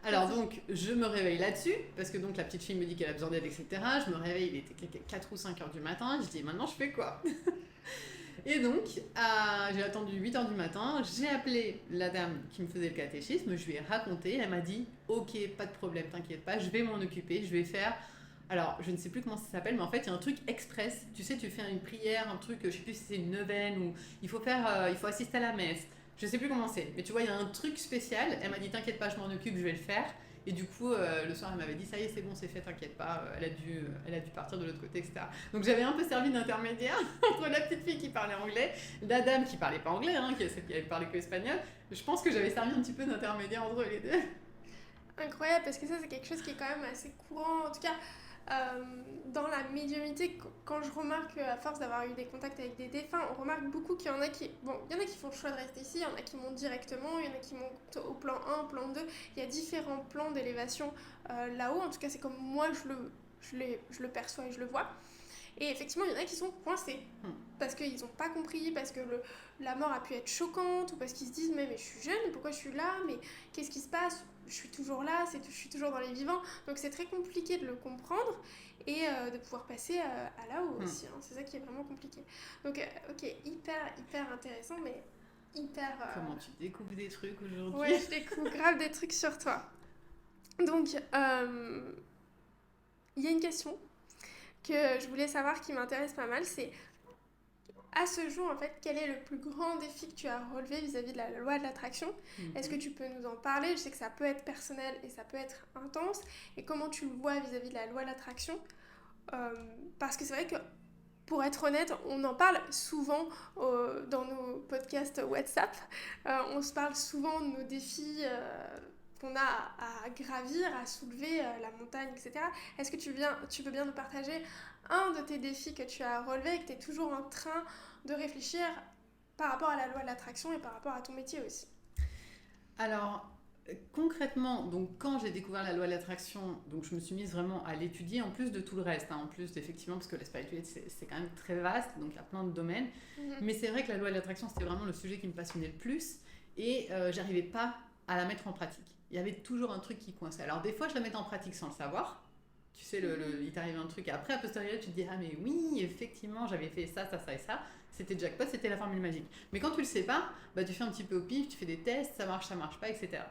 Alors donc, je me réveille là-dessus, parce que donc la petite fille me dit qu'elle a besoin d'aide, etc. Je me réveille, il était 4 ou 5 heures du matin, je dis maintenant je fais quoi? Et donc, j'ai attendu 8 heures du matin, j'ai appelé la dame qui me faisait le catéchisme, je lui ai raconté, elle m'a dit ok, pas de problème, t'inquiète pas, je vais m'en occuper, je vais faire... Alors, je ne sais plus comment ça s'appelle, mais en fait, il y a un truc express. Tu sais, tu fais une prière, un truc, je sais plus si c'est une neuvaine ou il faut assister à la messe. Je sais plus comment c'est, mais tu vois, il y a un truc spécial. Elle m'a dit t'inquiète pas, je m'en occupe, je vais le faire. Et du coup, le soir, elle m'avait dit ça y est, c'est bon, c'est fait, t'inquiète pas. Elle a dû partir de l'autre côté, etc. Donc j'avais un peu servi d'intermédiaire entre la petite fille qui parlait anglais, la dame qui parlait pas anglais, qui avait parlé que espagnol. Je pense que j'avais servi un petit peu d'intermédiaire entre les deux. Incroyable, parce que ça, c'est quelque chose qui est quand même assez courant. En tout cas, dans la médiumnité, quand je remarque, à force d'avoir eu des contacts avec des défunts, on remarque beaucoup qu'il y en a qui... Bon, il y en a qui font le choix de rester ici, il y en a qui montent directement, il y en a qui montent au plan 1, au plan 2. Il y a différents plans d'élévation là-haut. En tout cas, c'est comme moi, je le perçois et je le vois. Et effectivement, il y en a qui sont coincés parce qu'ils n'ont pas compris, parce que la mort a pu être choquante, ou parce qu'ils se disent mais je suis jeune, pourquoi je suis là, mais qu'est-ce qui se passe, je suis toujours là, je suis toujours dans les vivants. Donc c'est très compliqué de le comprendre et de pouvoir passer à là-haut aussi. C'est ça qui est vraiment compliqué. Donc ok, hyper intéressant, mais hyper... Comment tu découvres des trucs aujourd'hui? Ouais, je découvre grave des trucs sur toi. Donc, il y a une question que je voulais savoir qui m'intéresse pas mal, c'est à ce jour, en fait, quel est le plus grand défi que tu as relevé vis-à-vis de la loi de l'attraction? Est-ce que tu peux nous en parler? Je sais que ça peut être personnel et ça peut être intense. Et comment tu le vois vis-à-vis de la loi de l'attraction? Parce que c'est vrai que, pour être honnête, on en parle souvent dans nos podcasts WhatsApp. On se parle souvent de nos défis qu'on a à gravir, à soulever la montagne, etc. Est-ce que tu peux bien nous partager un de tes défis que tu as relevé et que tu es toujours en train de réfléchir par rapport à la loi de l'attraction et par rapport à ton métier aussi? Alors, concrètement, donc quand j'ai découvert la loi de l'attraction, donc je me suis mise vraiment à l'étudier en plus de tout le reste, en plus effectivement parce que la spiritualité c'est quand même très vaste, donc il y a plein de domaines. Mais c'est vrai que la loi de l'attraction c'était vraiment le sujet qui me passionnait le plus et j'arrivais pas à la mettre en pratique. Il y avait toujours un truc qui coinçait. Alors des fois je la mettais en pratique sans le savoir. Tu sais, il t'arrive un truc et après, à posteriori, tu te dis ah mais oui, effectivement, j'avais fait ça, ça, ça et ça. C'était jackpot, c'était la formule magique. Mais quand tu le sais pas, tu fais un petit peu au pif, tu fais des tests, ça marche pas, etc.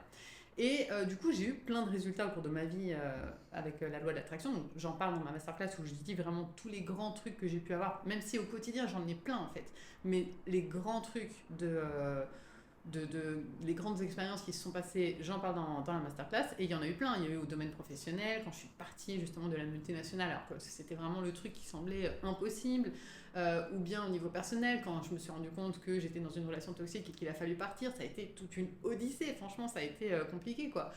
Et du coup, j'ai eu plein de résultats au cours de ma vie avec la loi de l'attraction. Donc, j'en parle dans ma masterclass où je dis vraiment tous les grands trucs que j'ai pu avoir, même si au quotidien, j'en ai plein en fait. Mais les grands trucs les grandes expériences qui se sont passées, j'en parle dans la masterclass, et il y en a eu plein. Il y a eu au domaine professionnel, quand je suis partie justement de la multinationale, alors que c'était vraiment le truc qui semblait impossible, ou bien au niveau personnel, quand je me suis rendu compte que j'étais dans une relation toxique et qu'il a fallu partir, ça a été toute une odyssée, franchement ça a été compliqué quoi.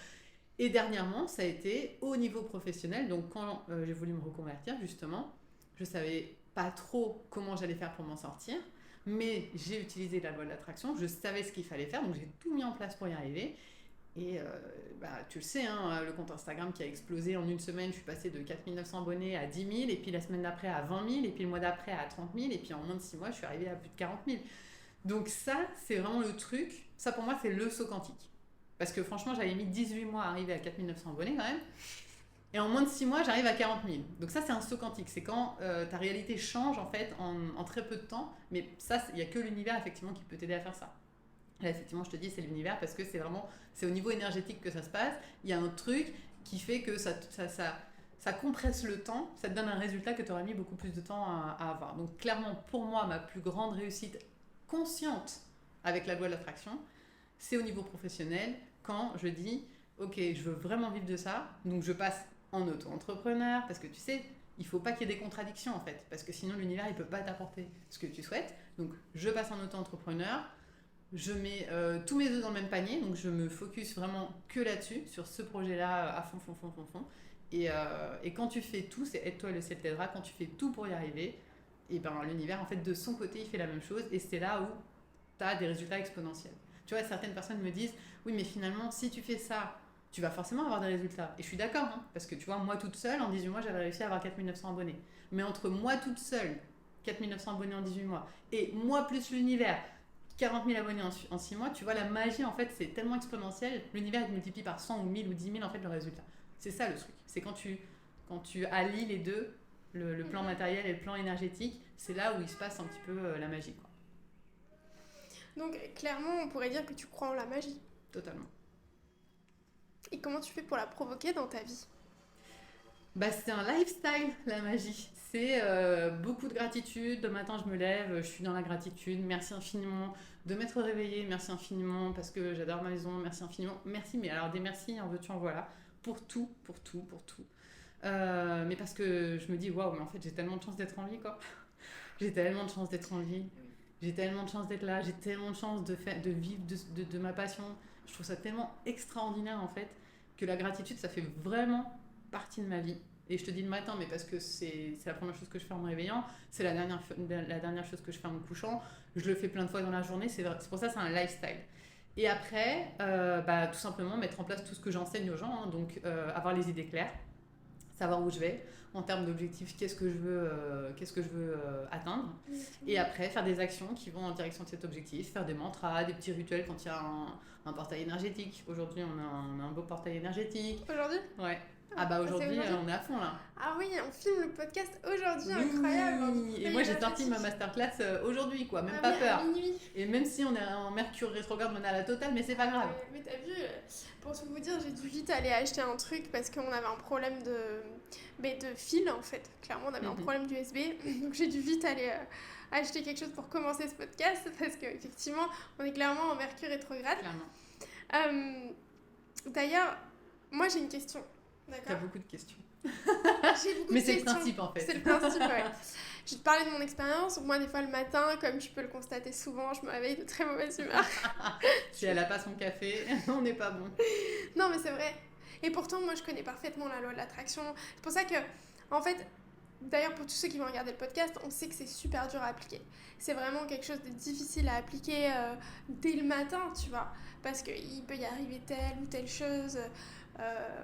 Et dernièrement, ça a été au niveau professionnel, donc quand j'ai voulu me reconvertir justement, je savais pas trop comment j'allais faire pour m'en sortir, mais j'ai utilisé la loi de l'attraction, je savais ce qu'il fallait faire, donc j'ai tout mis en place pour y arriver. Et tu le sais, hein, le compte Instagram qui a explosé en une semaine, je suis passée de 4900 abonnés à 10 000, et puis la semaine d'après à 20 000, et puis le mois d'après à 30 000, et puis en moins de 6 mois, je suis arrivée à plus de 40 000. Donc ça, c'est vraiment le truc, ça pour moi, c'est le saut quantique. Parce que franchement, j'avais mis 18 mois à arriver à 4900 abonnés quand même. Et en moins de 6 mois, j'arrive à 40 000. Donc ça, c'est un saut quantique. C'est quand ta réalité change en fait en très peu de temps. Mais ça, il n'y a que l'univers effectivement qui peut t'aider à faire ça. Là, effectivement, je te dis, c'est l'univers parce que c'est au niveau énergétique que ça se passe. Il y a un truc qui fait que ça compresse le temps. Ça te donne un résultat que tu aurais mis beaucoup plus de temps à avoir. Donc clairement, pour moi, ma plus grande réussite consciente avec la loi de l'attraction, c'est au niveau professionnel quand je dis, ok, je veux vraiment vivre de ça. Donc je passe en auto-entrepreneur, parce que tu sais, il faut pas qu'il y ait des contradictions en fait, parce que sinon l'univers il peut pas t'apporter ce que tu souhaites. Donc je passe en auto-entrepreneur, je mets tous mes œufs dans le même panier, donc je me focus vraiment que là-dessus, sur ce projet-là à fond. Et quand tu fais tout, c'est aide-toi, le ciel t'aidera, quand tu fais tout pour y arriver, et ben l'univers en fait de son côté il fait la même chose, et c'est là où tu as des résultats exponentiels. Tu vois, certaines personnes me disent, oui mais finalement si tu fais ça, tu vas forcément avoir des résultats. Et je suis d'accord, hein, parce que tu vois, moi toute seule, en 18 mois, j'avais réussi à avoir 4900 abonnés. Mais entre moi toute seule, 4900 abonnés en 18 mois, et moi plus l'univers, 40 000 abonnés en 6 mois, tu vois, la magie, en fait, c'est tellement exponentiel, l'univers il multiplie par 100 ou 1000 ou 10 000, en fait, le résultat. C'est ça le truc. C'est quand tu allies les deux, le plan matériel et le plan énergétique, c'est là où il se passe un petit peu la magie, quoi. Donc, clairement, on pourrait dire que tu crois en la magie. Totalement. Et comment tu fais pour la provoquer dans ta vie? C'est un lifestyle, la magie. C'est beaucoup de gratitude. Le matin, je me lève, je suis dans la gratitude. Merci infiniment de m'être réveillée. Merci infiniment parce que j'adore ma maison. Merci infiniment. Merci, mais alors des merci, en veux-tu, en voilà. Pour tout. Mais parce que je me dis, waouh, mais en fait, j'ai tellement de chance d'être en vie, quoi. J'ai tellement de chance d'être en vie. J'ai tellement de chance d'être là. J'ai tellement de chance de vivre de ma passion. Je trouve ça tellement extraordinaire, en fait, que la gratitude, ça fait vraiment partie de ma vie. Et je te dis le matin, mais parce que c'est la première chose que je fais en me réveillant, c'est la dernière chose que je fais en me couchant, je le fais plein de fois dans la journée, c'est pour ça que c'est un lifestyle. Et après, tout simplement mettre en place tout ce que j'enseigne aux gens, hein, donc avoir les idées claires, savoir où je vais, en termes d'objectifs, qu'est-ce que je veux atteindre, et après faire des actions qui vont en direction de cet objectif, faire des mantras, des petits rituels quand il y a un portail énergétique. Aujourd'hui, on a un beau portail énergétique. Aujourd'hui ? Ouais. Aujourd'hui, on est à fond là. Ah oui, on filme le podcast aujourd'hui, incroyable. Et moi j'ai sorti ma masterclass aujourd'hui, quoi, même pas peur. Minuit. Et même si on est en Mercure rétrograde, on est à la totale, mais c'est pas grave. Mais t'as vu, pour tout vous dire, j'ai dû vite aller acheter un truc parce qu'on avait un problème de fil en fait. Clairement, on avait un problème d'USB, donc j'ai dû vite aller acheter quelque chose pour commencer ce podcast parce qu'effectivement, on est clairement en Mercure rétrograde. Clairement. D'ailleurs, moi j'ai une question. D'accord. T'as beaucoup de questions. J'ai beaucoup mais de c'est questions. le principe en fait. C'est le principe, ouais. Je vais te parler de mon expérience. Moi, des fois, le matin, comme tu peux le constater souvent, je me réveille de très mauvaise humeur. Si elle a pas son café, on n'est pas bon. Non, mais c'est vrai. Et pourtant, moi, je connais parfaitement la loi de l'attraction. C'est pour ça que, en fait, d'ailleurs, pour tous ceux qui vont regarder le podcast, on sait que c'est super dur à appliquer. C'est vraiment quelque chose de difficile à appliquer dès le matin, tu vois. Parce qu'il peut y arriver telle ou telle chose.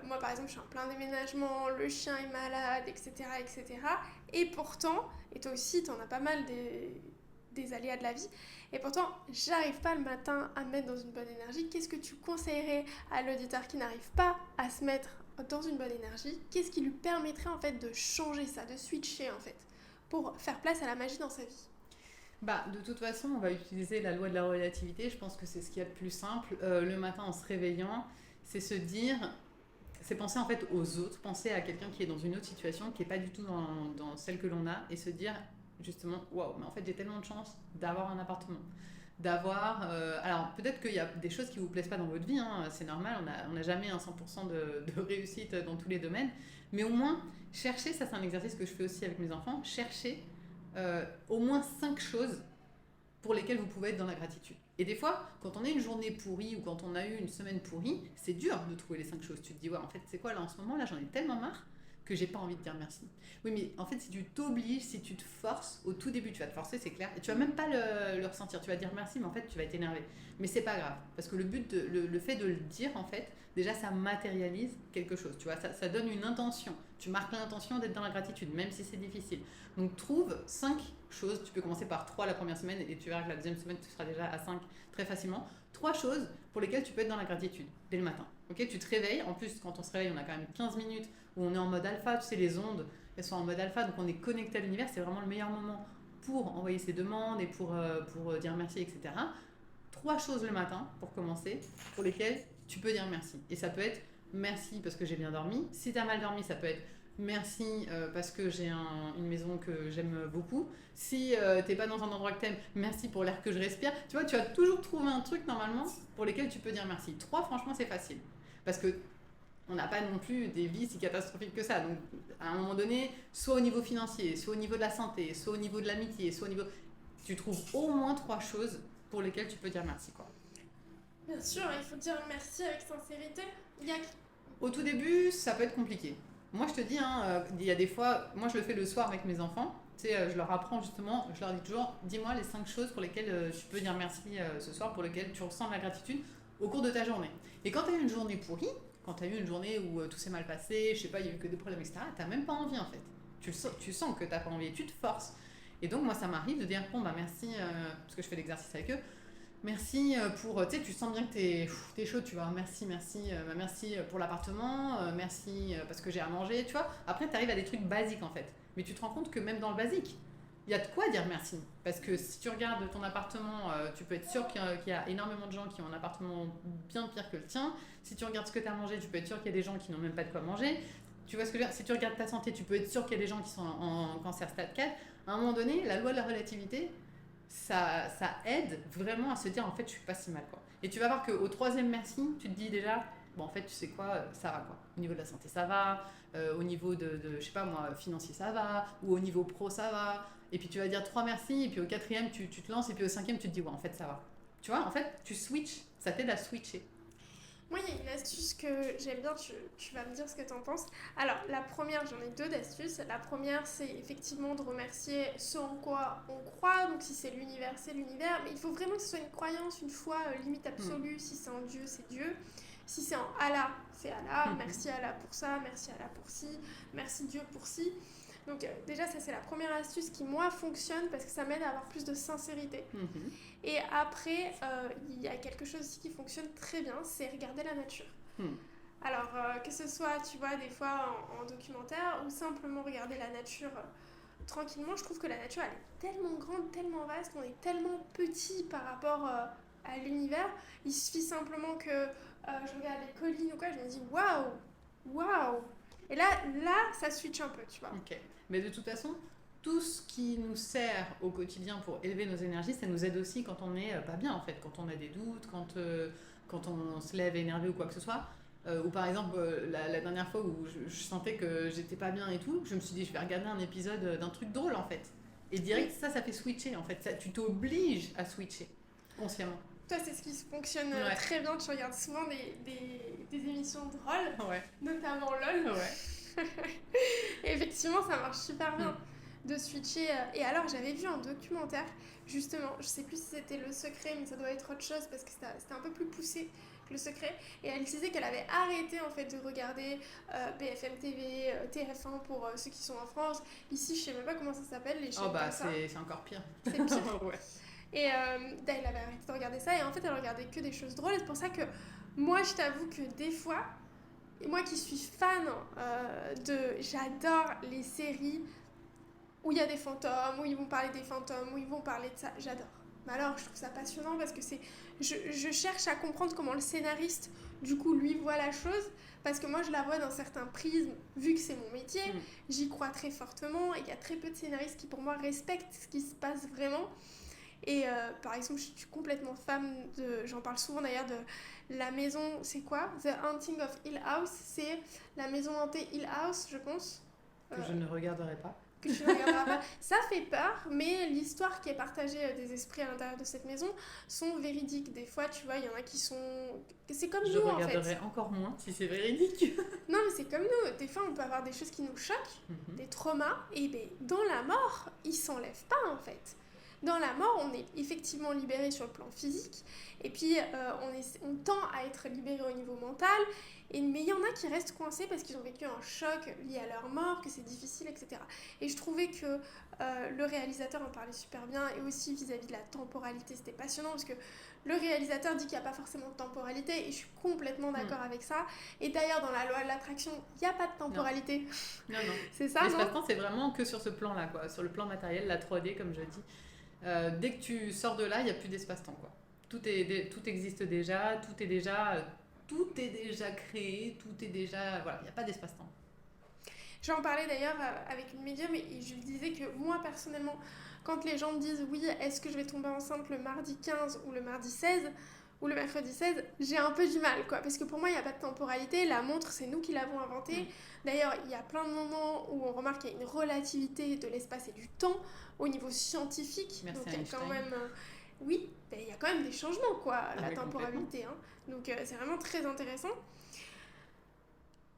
Moi, par exemple, je suis en plein déménagement, le chien est malade, etc., etc. Et pourtant, et toi aussi, t'en as pas mal des aléas de la vie. Et pourtant, j'arrive pas le matin à me mettre dans une bonne énergie. Qu'est-ce que tu conseillerais à l'auditeur qui n'arrive pas à se mettre dans une bonne énergie? Qu'est-ce qui lui permettrait en fait de changer ça, de switcher en fait, pour faire place à la magie dans sa vie? Bah, de toute façon, on va utiliser la loi de la relativité. Je pense que c'est ce qu'il y a de plus simple. Le matin, en se réveillant, c'est se dire, c'est penser en fait aux autres, penser à quelqu'un qui est dans une autre situation, qui n'est pas du tout dans celle que l'on a, et se dire justement, waouh, mais en fait j'ai tellement de chance d'avoir un appartement. Alors peut-être qu'il y a des choses qui ne vous plaisent pas dans votre vie, hein, c'est normal, on n'a jamais un 100% de réussite dans tous les domaines, mais au moins chercher, ça c'est un exercice que je fais aussi avec mes enfants, chercher au moins 5 choses pour lesquelles vous pouvez être dans la gratitude. Et des fois, quand on a une journée pourrie ou quand on a eu une semaine pourrie, c'est dur de trouver les 5 choses. Tu te dis, ouais, en fait, c'est quoi là en ce moment, là, j'en ai tellement marre que j'ai pas envie de dire merci. Oui, mais en fait, si tu t'obliges, si tu te forces, au tout début, tu vas te forcer, c'est clair, et tu vas même pas le ressentir. Tu vas dire merci, mais en fait, tu vas être énervé. Mais c'est pas grave, parce que le fait de le dire, en fait, déjà, ça matérialise quelque chose. Tu vois, ça donne une intention. Tu marques l'intention d'être dans la gratitude, même si c'est difficile. Donc, trouve 5 choses. Tu peux commencer par 3 la première semaine, et tu verras que la deuxième semaine, tu seras déjà à 5 très facilement. 3 choses pour lesquelles tu peux être dans la gratitude dès le matin. Ok, tu te réveilles. En plus, quand on se réveille, on a quand même 15 minutes où on est en mode alpha. Tu sais, les ondes, elles sont en mode alpha, donc on est connecté à l'univers. C'est vraiment le meilleur moment pour envoyer ses demandes et pour dire merci, etc. 3 choses le matin pour commencer pour lesquelles tu peux dire merci. Et ça peut être merci parce que j'ai bien dormi. Si tu as mal dormi, ça peut être merci parce que j'ai une maison que j'aime beaucoup. Si t'es pas dans un endroit que t'aimes, merci pour l'air que je respire. Tu vois, tu vas toujours trouver un truc normalement pour lesquels tu peux dire merci. 3, franchement, c'est facile. Parce que on n'a pas non plus des vies si catastrophiques que ça. Donc, à un moment donné, soit au niveau financier, soit au niveau de la santé, soit au niveau de l'amitié, soit au niveau... Tu trouves au moins 3 choses pour lesquelles tu peux dire merci, quoi. Bien sûr, il faut dire merci avec sincérité. Au tout début, ça peut être compliqué. Moi, je te dis, il y a des fois, moi je le fais le soir avec mes enfants. Tu sais, je leur apprends justement, je leur dis toujours, dis-moi les 5 choses pour lesquelles tu peux dire merci ce soir, pour lesquelles tu ressens de la gratitude au cours de ta journée. Et quand tu as eu une journée pourrie, quand tu as eu une journée où tout s'est mal passé, je sais pas, il y a eu que des problèmes, etc., tu n'as même pas envie en fait. Tu sens que tu n'as pas envie et tu te forces. Et donc, moi, ça m'arrive de dire, bon, bah merci, parce que je fais l'exercice avec eux. Merci pour, tu sais, tu sens bien que t'es chaud, tu vois. Merci pour l'appartement, merci parce que j'ai à manger, tu vois. Après, tu arrives à des trucs basiques en fait. Mais tu te rends compte que même dans le basique, il y a de quoi dire merci. Parce que si tu regardes ton appartement, tu peux être sûr qu'il y a énormément de gens qui ont un appartement bien pire que le tien. Si tu regardes ce que tu as mangé, tu peux être sûr qu'il y a des gens qui n'ont même pas de quoi manger. Tu vois ce que je veux dire? Si tu regardes ta santé, tu peux être sûr qu'il y a des gens qui sont en cancer stade 4. À un moment donné, la loi de la relativité, ça aide vraiment à se dire en fait je suis pas si mal, quoi. Et tu vas voir qu'au 3e merci, tu te dis déjà bon en fait tu sais quoi, ça va, quoi. Au niveau de la santé ça va, au niveau de je sais pas moi financier ça va, ou au niveau pro ça va, et puis tu vas dire 3 merci, et puis au 4e tu te lances, et puis au 5e tu te dis ouais en fait ça va. Tu vois, en fait tu switches, ça t'aide à switcher. Moi, il y a une astuce que j'aime bien, tu vas me dire ce que tu en penses. Alors, la première, j'en ai 2 d'astuces. La première, c'est effectivement de remercier ce en quoi on croit. Donc, si c'est l'univers, c'est l'univers. Mais il faut vraiment que ce soit une croyance, une foi limite absolue. Si c'est en Dieu, c'est Dieu. Si c'est en Allah, c'est Allah. Merci Allah pour ça, merci Allah pour ci, merci Dieu pour ci. Donc déjà, ça c'est la première astuce qui, moi, fonctionne parce que ça m'aide à avoir plus de sincérité. Et après, il y a quelque chose aussi qui fonctionne très bien, c'est regarder la nature. Alors, que ce soit, tu vois, des fois en documentaire ou simplement regarder la nature tranquillement, je trouve que la nature, elle est tellement grande, tellement vaste, on est tellement petit par rapport à l'univers. Il suffit simplement que je regarde les collines ou quoi, je me dis waouh, waouh. Et là, ça switch un peu, tu vois. Ok. Mais de toute façon, tout ce qui nous sert au quotidien pour élever nos énergies, ça nous aide aussi quand on n'est pas bien en fait, quand on a des doutes, quand on se lève énervé ou quoi que ce soit. Ou par exemple, la dernière fois où je sentais que j'étais pas bien et tout, je me suis dit je vais regarder un épisode d'un truc drôle en fait. Et direct, ça fait switcher en fait. Ça, tu t'obliges à switcher consciemment. Toi, c'est ce qui fonctionne Ouais. très bien. Tu regardes souvent des émissions drôles, Ouais. notamment LOL. Ouais. Et effectivement, ça marche super bien de switcher. Et alors, j'avais vu un documentaire, justement, je sais plus si c'était Le Secret, mais ça doit être autre chose parce que c'était un peu plus poussé que Le Secret. Et elle disait qu'elle avait arrêté en fait de regarder BFM TV, TF1 pour ceux qui sont en France. Ici, je sais même pas comment ça s'appelle, les chaînes Oh bah comme ça. c'est encore pire. C'est pire. Ouais. Et elle avait arrêté de regarder ça et en fait elle regardait que des choses drôles et c'est pour ça que moi je t'avoue que des fois, et moi qui suis fan j'adore les séries où il y a des fantômes, où ils vont parler des fantômes, où ils vont parler de ça, j'adore. Mais alors je trouve ça passionnant parce que je cherche à comprendre comment le scénariste du coup lui voit la chose parce que moi je la vois d'un certain prisme, vu que c'est mon métier, j'y crois très fortement et il y a très peu de scénaristes qui pour moi respectent ce qui se passe vraiment. Et par exemple, je suis complètement fan j'en parle souvent d'ailleurs, de la maison, c'est quoi? The Haunting of Hill House, c'est la maison hantée Hill House, je pense. Que je ne regarderai pas. Que tu ne regarderas pas. Ça fait peur, mais l'histoire qui est partagée des esprits à l'intérieur de cette maison sont véridiques. Des fois, tu vois, il y en a qui sont... C'est comme Je nous, en fait. regarderai encore moins si c'est véridique. Non, mais c'est comme nous. Des fois, on peut avoir des choses qui nous choquent, des traumas, et ben, dans la mort, ils s'enlèvent pas, en fait. Dans la mort, on est effectivement libéré sur le plan physique, et puis on tend à être libéré au niveau mental, mais il y en a qui restent coincés parce qu'ils ont vécu un choc lié à leur mort, que c'est difficile, etc. Et je trouvais que le réalisateur en parlait super bien, et aussi vis-à-vis de la temporalité, c'était passionnant, parce que le réalisateur dit qu'il n'y a pas forcément de temporalité, et je suis complètement d'accord avec ça. Et d'ailleurs, dans la loi de l'attraction, il n'y a pas de temporalité. Non. C'est ça, non? L'espace-temps, c'est vraiment que sur ce plan-là, quoi. Sur le plan matériel, la 3D, comme je dis. Dès que tu sors de là, il n'y a plus d'espace-temps, quoi. Tout existe déjà, tout est déjà créé, tout est déjà... Voilà, il n'y a pas d'espace-temps. J'en parlais d'ailleurs avec une médium et je lui disais que moi, personnellement, quand les gens me disent « Oui, est-ce que je vais tomber enceinte le mardi 15 ou le mardi 16 ou le mercredi 16 ?» J'ai un peu du mal, quoi. Parce que pour moi, il n'y a pas de temporalité. La montre, c'est nous qui l'avons inventée. D'ailleurs, il y a plein de moments où on remarque qu'il y a une relativité de l'espace et du temps au niveau scientifique. Merci donc il y a Einstein. quand même... oui, ben, il y a quand même des changements, quoi, la oui, temporalité. Hein. Donc c'est vraiment très intéressant.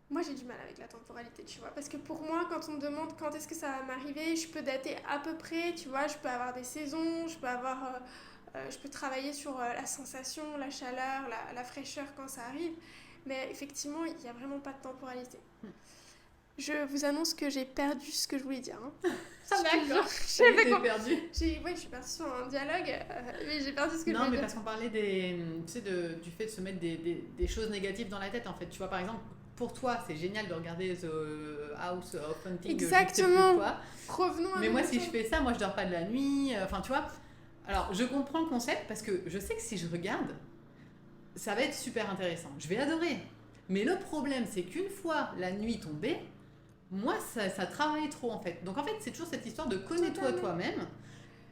Moi, j'ai du mal avec la temporalité, tu vois. Parce que pour moi, quand on me demande quand est-ce que ça va m'arriver, je peux dater à peu près, tu vois. Je peux avoir des saisons, je peux travailler sur la sensation, la chaleur, la fraîcheur quand ça arrive. Mais effectivement, il n'y a vraiment pas de temporalité. Je vous annonce que j'ai perdu ce que je voulais dire. Hein. D'accord. J'ai perdu. Ouais, je suis partie sur un dialogue, mais j'ai perdu ce que je voulais dire. Non, mais parce qu'on parlait du fait de se mettre des choses négatives dans la tête, en fait. Tu vois, par exemple, pour toi, c'est génial de regarder The House of Hunting. Exactement. Quoi. Revenons à mais moi, si je fais ça, moi, je dors pas de la nuit. Enfin, tu vois. Alors, je comprends le concept parce que je sais que si je regarde, ça va être super intéressant. Je vais adorer. Mais le problème, c'est qu'une fois la nuit tombée, moi, ça travaille trop, en fait. Donc, en fait, c'est toujours cette histoire de connais-toi toi-même,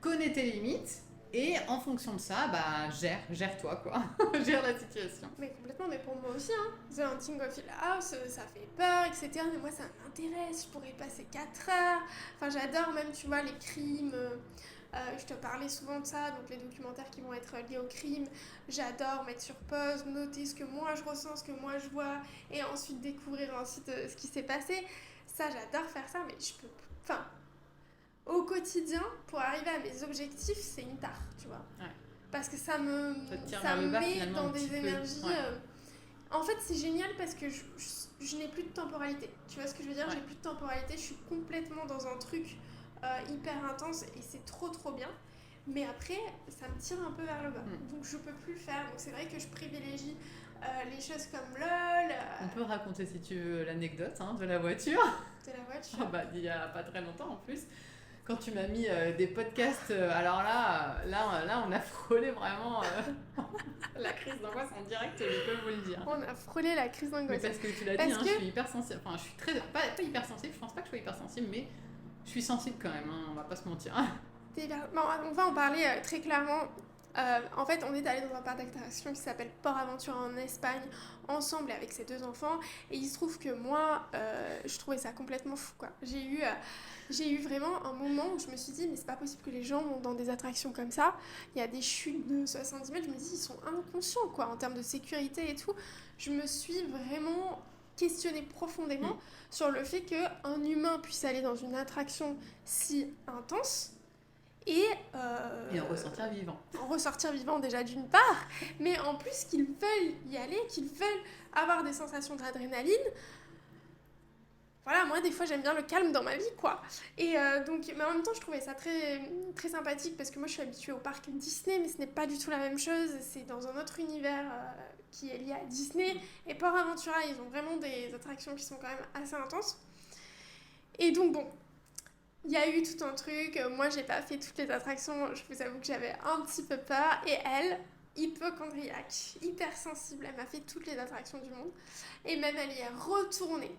connais tes limites, et en fonction de ça, bah, gère-toi, quoi. Gère la situation. Mais complètement, mais pour moi aussi, hein. The Haunting of Hill House, ça fait peur, etc. Mais moi, ça m'intéresse, je pourrais y passer 4 heures. Enfin, j'adore même, tu vois, les crimes. Je te parlais souvent de ça, donc les documentaires qui vont être liés au crime. J'adore mettre sur pause, noter ce que moi je ressens, ce que moi je vois, et ensuite découvrir ensuite ce qui s'est passé. Ça, j'adore faire ça, mais je peux... Enfin, au quotidien, pour arriver à mes objectifs, c'est une tare, tu vois. Ouais. Parce que ça me bas, met dans des énergies... Ouais. En fait, c'est génial parce que je n'ai plus de temporalité. Tu vois ce que je veux dire? J'ai plus de temporalité, je suis complètement dans un truc hyper intense et c'est trop bien. Mais après, ça me tire un peu vers le bas. Donc je peux plus le faire. Donc c'est vrai que je privilégie les choses comme LOL. On peut raconter si tu veux l'anecdote de la voiture. De la voiture. Oh, bah, il y a pas très longtemps en plus. Quand tu m'as mis des podcasts, alors là, on a frôlé vraiment la crise d'angoisse en direct, je peux vous le dire. On a frôlé la crise d'angoisse. Mais parce que tu l'as dit, je suis hypersensible. Enfin, je suis très... Pas hypersensible, je pense pas que je sois hypersensible, mais je suis sensible quand même, on va pas se mentir. Bon, on va en parler très clairement. En fait, on est allé dans un parc d'attractions qui s'appelle Port Aventura en Espagne, ensemble avec ses 2 enfants. Et il se trouve que moi, je trouvais ça complètement fou, quoi. J'ai eu vraiment un moment où je me suis dit, mais c'est pas possible que les gens vont dans des attractions comme ça. Il y a des chutes de 70 mètres, je me dis, ils sont inconscients, quoi, en termes de sécurité et tout. Je me suis vraiment questionnée profondément sur le fait qu'un humain puisse aller dans une attraction si intense et en ressortir vivant. en ressortir vivant déjà d'une part, mais en plus qu'ils veulent y aller, qu'ils veulent avoir des sensations d'adrénaline. Voilà, moi des fois j'aime bien le calme dans ma vie, quoi. Et donc, mais en même temps je trouvais ça très, très sympathique parce que moi je suis habituée au parc Disney, mais ce n'est pas du tout la même chose, c'est dans un autre univers qui est lié à Disney. Et Port Aventura, ils ont vraiment des attractions qui sont quand même assez intenses. Et donc bon, il y a eu tout un truc, moi j'ai pas fait toutes les attractions, je vous avoue que j'avais un petit peu peur, et elle, hypochondriaque, hyper sensible, elle m'a fait toutes les attractions du monde, et même elle y est retournée.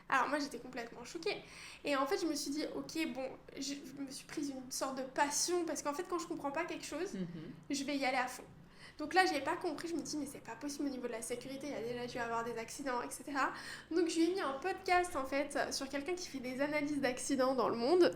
Alors moi j'étais complètement choquée, et en fait je me suis dit, ok bon, je me suis prise une sorte de passion, parce qu'en fait quand je comprends pas quelque chose, je vais y aller à fond. Donc là, j'ai pas compris, je me dis, mais c'est pas possible au niveau de la sécurité, il y a déjà dû avoir des accidents, etc. Donc je lui ai mis un podcast en fait sur quelqu'un qui fait des analyses d'accidents dans le monde.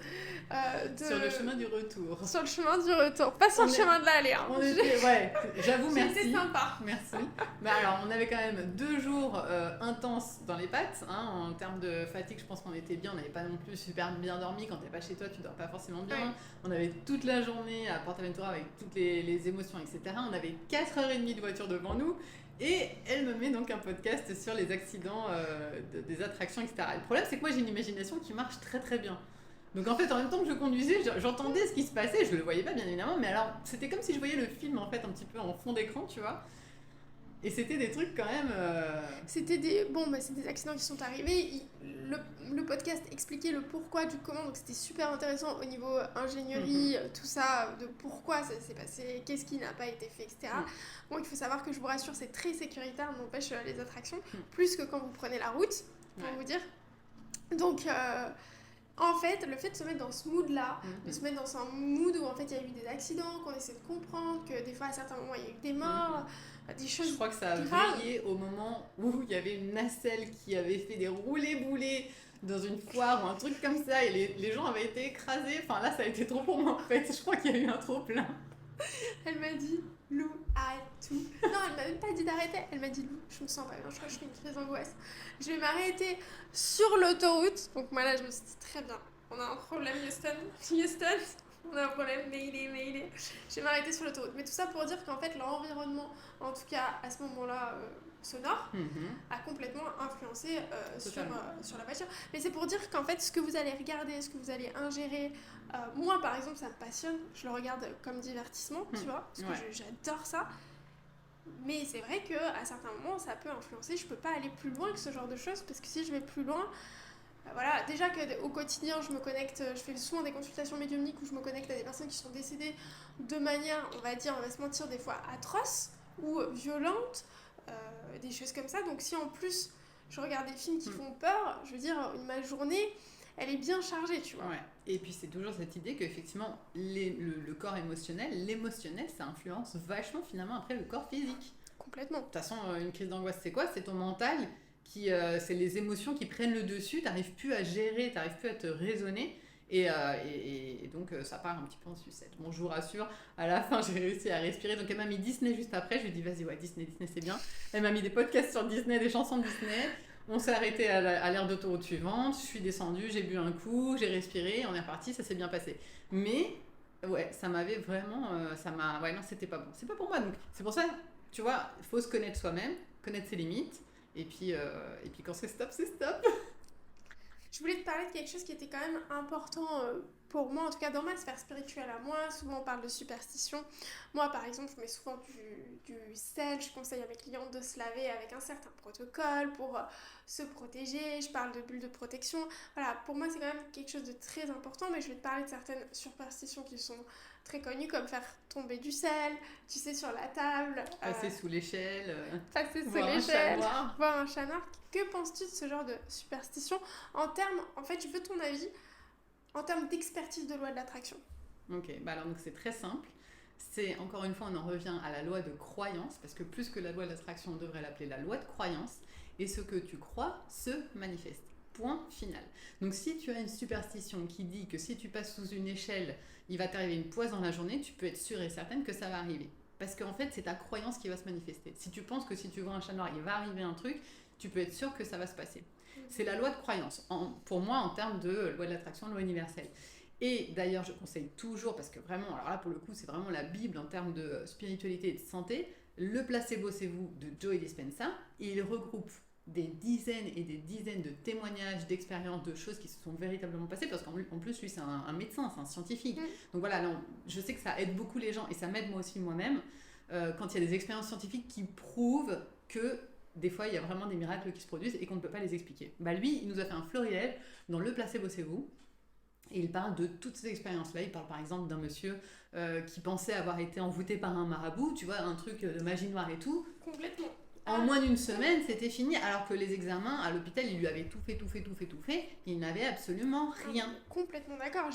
Sur le chemin du retour. Sur le chemin du retour, pas sur le chemin de l'aller. Hein. Ouais, j'avoue, merci. C'était sympa. Merci. Bah alors, on avait quand même 2 jours intenses dans les pattes. Hein, en termes de fatigue, je pense qu'on était bien. On n'avait pas non plus super bien dormi. Quand t'es pas chez toi, tu dors pas forcément bien. Ouais. On avait toute la journée à Portaventura avec toutes les émotions, etc. On avait 4h30 de voiture devant nous. Et elle me met donc un podcast sur les accidents des attractions, etc. Le problème, c'est que moi, j'ai une imagination qui marche très très bien. Donc en fait, en même temps que je conduisais, j'entendais ce qui se passait. Je le voyais pas, bien évidemment. Mais alors, c'était comme si je voyais le film, en fait, un petit peu en fond d'écran, tu vois. Et c'était des trucs quand même... C'était des... Bon, bah, c'est des accidents qui sont arrivés. Le podcast expliquait le pourquoi du comment, donc c'était super intéressant au niveau ingénierie, tout ça, de pourquoi ça s'est passé, qu'est-ce qui n'a pas été fait, etc. Bon, il faut savoir que je vous rassure, c'est très sécuritaire, n'empêche les attractions, plus que quand vous prenez la route, pour vous dire. Donc... En fait, le fait de se mettre dans ce mood-là, de se mettre dans un mood où en fait il y a eu des accidents, qu'on essaie de comprendre, que des fois à certains moments il y a eu des morts, des choses. Je crois que ça a vrillé au moment où il y avait une nacelle qui avait fait des roulés-boulés dans une foire ou un truc comme ça et les gens avaient été écrasés. Enfin là, ça a été trop pour moi en fait. Je crois qu'il y a eu un trop plein. Elle m'a dit, Lou, arrête tout. Non, elle m'a même pas dit d'arrêter. Elle m'a dit, Lou, je me sens pas bien, je crois que je fais une crise d'angoisse. Je vais m'arrêter sur l'autoroute. Donc moi là, je me suis dit, très bien, on a un problème, Houston. Houston, on a un problème, Mayday. Je vais m'arrêter sur l'autoroute. Mais tout ça pour dire qu'en fait, l'environnement, en tout cas à ce moment-là, sonore, a complètement influencé sur la voiture. Mais c'est pour dire qu'en fait, ce que vous allez regarder, ce que vous allez ingérer, moi par exemple, ça me passionne, je le regarde comme divertissement, tu vois, parce que j'adore ça. Mais c'est vrai qu'à certains moments, ça peut influencer. Je peux pas aller plus loin que ce genre de choses, parce que si je vais plus loin, voilà, déjà qu'au quotidien, je me connecte, je fais souvent des consultations médiumniques où je me connecte à des personnes qui sont décédées de manière, on va se mentir, des fois atroce ou violente, des choses comme ça. Donc si en plus je regarde des films qui font peur, je veux dire, ma journée, elle est bien chargée, tu vois. Ouais. Et puis c'est toujours cette idée qu'effectivement, le corps émotionnel, l'émotionnel, ça influence vachement finalement après le corps physique. Complètement. De toute façon, une crise d'angoisse, c'est quoi ? C'est ton mental, c'est les émotions qui prennent le dessus, t'arrives plus à gérer, t'arrives plus à te raisonner. Et donc ça part un petit peu en sucette. Bon, je vous rassure, à la fin j'ai réussi à respirer. Donc elle m'a mis Disney juste après. Je lui ai dit vas-y, ouais, Disney c'est bien. Elle m'a mis des podcasts sur Disney, des chansons de Disney. On s'est arrêté à l'aire d'autoroute suivante. Je suis descendue, j'ai bu un coup, j'ai respiré, on est reparti, ça s'est bien passé. Mais ouais, ça m'avait vraiment, ouais non, c'était pas bon. C'est pas pour moi. Donc c'est pour ça, tu vois, il faut se connaître soi-même, connaître ses limites. Et puis quand c'est stop, c'est stop. Je voulais te parler de quelque chose qui était quand même important pour moi, en tout cas dans ma sphère spirituelle à moi. Souvent on parle de superstition. Moi par exemple, je mets souvent du sel. Je conseille à mes clientes de se laver avec un certain protocole pour se protéger. Je parle de bulles de protection. Voilà, pour moi c'est quand même quelque chose de très important, mais je vais te parler de certaines superstitions qui sont très connues, comme faire tomber du sel, tu sais, sur la table. Passer sous l'échelle. Passer sous l'échelle. Voir un chat noir. Que penses-tu de ce genre de superstition en fait, je veux ton avis en termes d'expertise de loi de l'attraction. Ok, bah alors donc c'est très simple. C'est, encore une fois, on en revient à la loi de croyance, parce que plus que la loi d'attraction, on devrait l'appeler la loi de croyance, et ce que tu crois se manifeste. Point final. Donc si tu as une superstition qui dit que si tu passes sous une échelle, il va t'arriver une poisse dans la journée, tu peux être sûre et certaine que ça va arriver. Parce qu'en fait, c'est ta croyance qui va se manifester. Si tu penses que si tu vois un chat noir, il va arriver un truc, tu peux être sûr que ça va se passer. C'est la loi de croyance, pour moi, en termes de loi de l'attraction, loi universelle. Et d'ailleurs, je conseille toujours, parce que vraiment, alors là, pour le coup, c'est vraiment la Bible en termes de spiritualité et de santé, le Placebo c'est vous de Joe Dispenza. Il regroupe des dizaines et des dizaines de témoignages, d'expériences, de choses qui se sont véritablement passées, parce qu'en plus, lui, c'est un médecin, c'est un scientifique. Donc voilà, non, je sais que ça aide beaucoup les gens, et ça m'aide moi aussi moi-même, quand il y a des expériences scientifiques qui prouvent que des fois, il y a vraiment des miracles qui se produisent et qu'on ne peut pas les expliquer. Bah lui, il nous a fait un florilège dans le Placebo c'est vous. Et il parle de toutes ces expériences-là. Il parle par exemple d'un monsieur qui pensait avoir été envoûté par un marabout, tu vois, un truc de magie noire et tout. Complètement. En moins d'une semaine, c'était fini, alors que les examens à l'hôpital, il lui avait tout fait, il n'avait absolument rien. Complètement d'accord.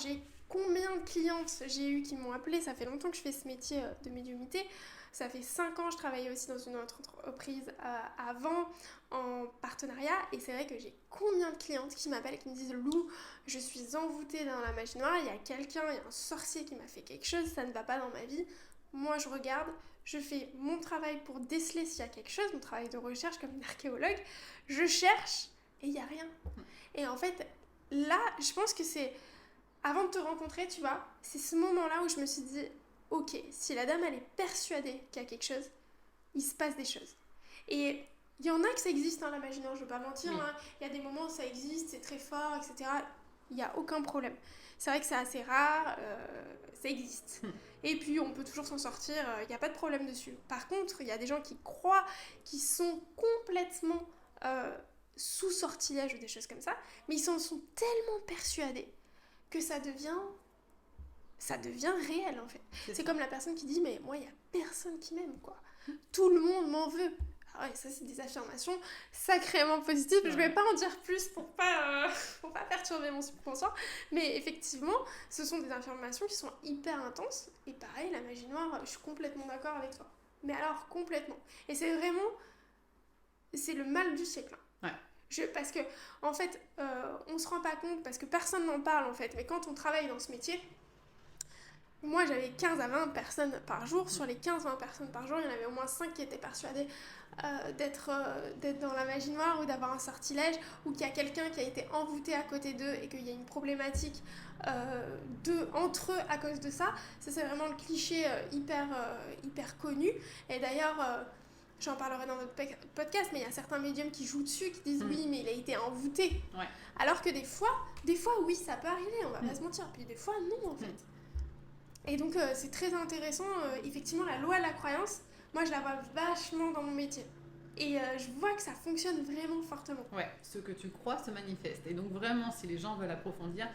Combien de clientes j'ai eu qui m'ont appelé, ça fait longtemps que je fais ce métier de médiumnité. Ça fait 5 ans, je travaillais aussi dans une autre entreprise avant, en partenariat. Et c'est vrai que j'ai combien de clientes qui m'appellent et qui me disent « Lou, je suis envoûtée dans la magie noire, il y a un sorcier qui m'a fait quelque chose, ça ne va pas dans ma vie. » Moi, je regarde, je fais mon travail pour déceler s'il y a quelque chose, mon travail de recherche comme une archéologue. Je cherche et il n'y a rien. Et en fait, là, je pense que c'est... Avant de te rencontrer, tu vois, c'est ce moment-là où je me suis dit... Ok, si la dame elle est persuadée qu'il y a quelque chose, il se passe des choses. Et il y en a que ça existe, hein, la magie noire, je ne veux pas mentir, oui. Il y a des moments où ça existe, c'est très fort, etc. Il n'y a aucun problème. C'est vrai que c'est assez rare, ça existe. Et puis on peut toujours s'en sortir, il n'y a pas de problème dessus. Par contre, il y a des gens qui croient, qui sont complètement sous sortilège ou des choses comme ça, mais ils en sont tellement persuadés que ça devient réel en fait. C'est comme la personne qui dit mais moi il n'y a personne qui m'aime quoi. Tout le monde m'en veut. Ah ouais, ça c'est des affirmations sacrément positives. Ouais. Je vais pas en dire plus pour pas perturber mon subconscient. Mais effectivement, ce sont des affirmations qui sont hyper intenses. Et pareil, la magie noire, je suis complètement d'accord avec toi. Mais alors complètement. Et c'est vraiment... C'est le mal du siècle. Ouais. Parce que en fait, on se rend pas compte parce que personne n'en parle en fait. Mais quand on travaille dans ce métier... Moi, j'avais 15 à 20 personnes par jour. Sur les 15-20 personnes par jour, il y en avait au moins 5 qui étaient persuadées d'être dans la magie noire ou d'avoir un sortilège ou qu'il y a quelqu'un qui a été envoûté à côté d'eux et qu'il y a une problématique entre eux à cause de ça. Ça, c'est vraiment le cliché hyper connu. Et d'ailleurs, j'en parlerai dans notre podcast, mais il y a certains médiums qui jouent dessus, qui disent oui, mais il a été envoûté. Ouais. Alors que des fois, oui, ça peut arriver, on va pas se mentir. Puis des fois, non, en fait. Et donc, c'est très intéressant. Effectivement, la loi de la croyance, moi, je la vois vachement dans mon métier. Et je vois que ça fonctionne vraiment fortement. Ouais, ce que tu crois se manifeste. Et donc, vraiment, si les gens veulent approfondir,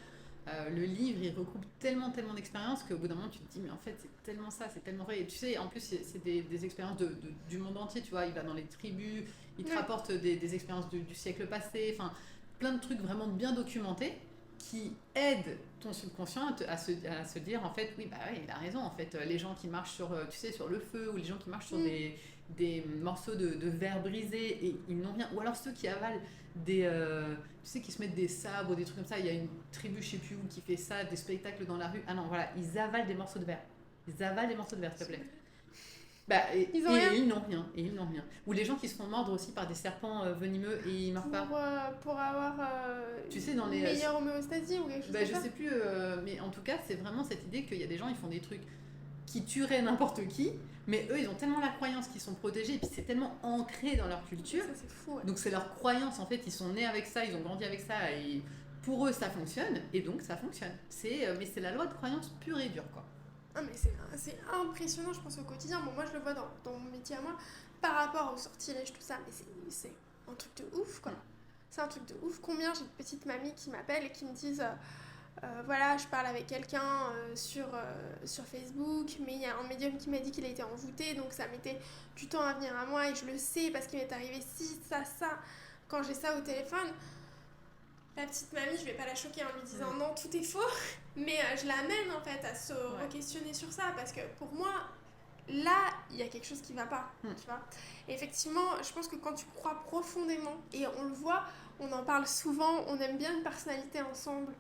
le livre, il regroupe tellement d'expériences qu'au bout d'un moment, tu te dis, mais en fait, c'est tellement ça, c'est tellement vrai. Et tu sais, en plus, c'est des expériences du monde entier, tu vois. Il va dans les tribus, il te rapporte des expériences du siècle passé, enfin, plein de trucs vraiment bien documentés qui aident ton subconscient à se dire en fait oui bah ouais, il a raison en fait les gens qui marchent sur le feu ou les gens qui marchent sur des morceaux de verre brisés et ils n'ont rien, ou alors ceux qui avalent des tu sais qui se mettent des sabres ou des trucs comme ça. Il y a une tribu je sais plus où qui fait ça, des spectacles dans la rue, ah non voilà, ils avalent des morceaux de verre, s'il te plaît. Bah, ils n'ont rien. Ou les gens qui se font mordre aussi par des serpents venimeux et ils meurent pas. Pour avoir tu sais, dans les meilleure homéostasie ou quelque chose comme ça. Je sais plus, mais en tout cas, c'est vraiment cette idée qu'il y a des gens, ils font des trucs qui tueraient n'importe qui, mais eux, ils ont tellement la croyance qu'ils sont protégés et puis c'est tellement ancré dans leur culture. Ça, c'est fou, ouais. Donc c'est leur croyance, en fait, ils sont nés avec ça, ils ont grandi avec ça et pour eux, ça fonctionne et donc ça fonctionne. Mais c'est la loi de croyance pure et dure, quoi. Ah mais c'est impressionnant, je pense, au quotidien. Bon, moi je le vois dans mon métier à moi par rapport aux sortilèges, tout ça, mais c'est un truc de ouf quoi. C'est un truc de ouf. Combien j'ai de petites mamies qui m'appellent et qui me disent voilà, je parle avec quelqu'un sur Facebook, mais il y a un médium qui m'a dit qu'il a été envoûté, donc ça mettait du temps à venir à moi et je le sais parce qu'il m'est arrivé ci, ça. Quand j'ai ça au téléphone, La petite mamie, je vais pas la choquer en lui disant non, tout est faux, mais je l'amène en fait à se re-questionner sur ça, parce que pour moi, là, il y a quelque chose qui va pas, tu vois. Et effectivement, je pense que quand tu crois profondément, et on le voit, on en parle souvent, on aime bien une personnalité ensemble.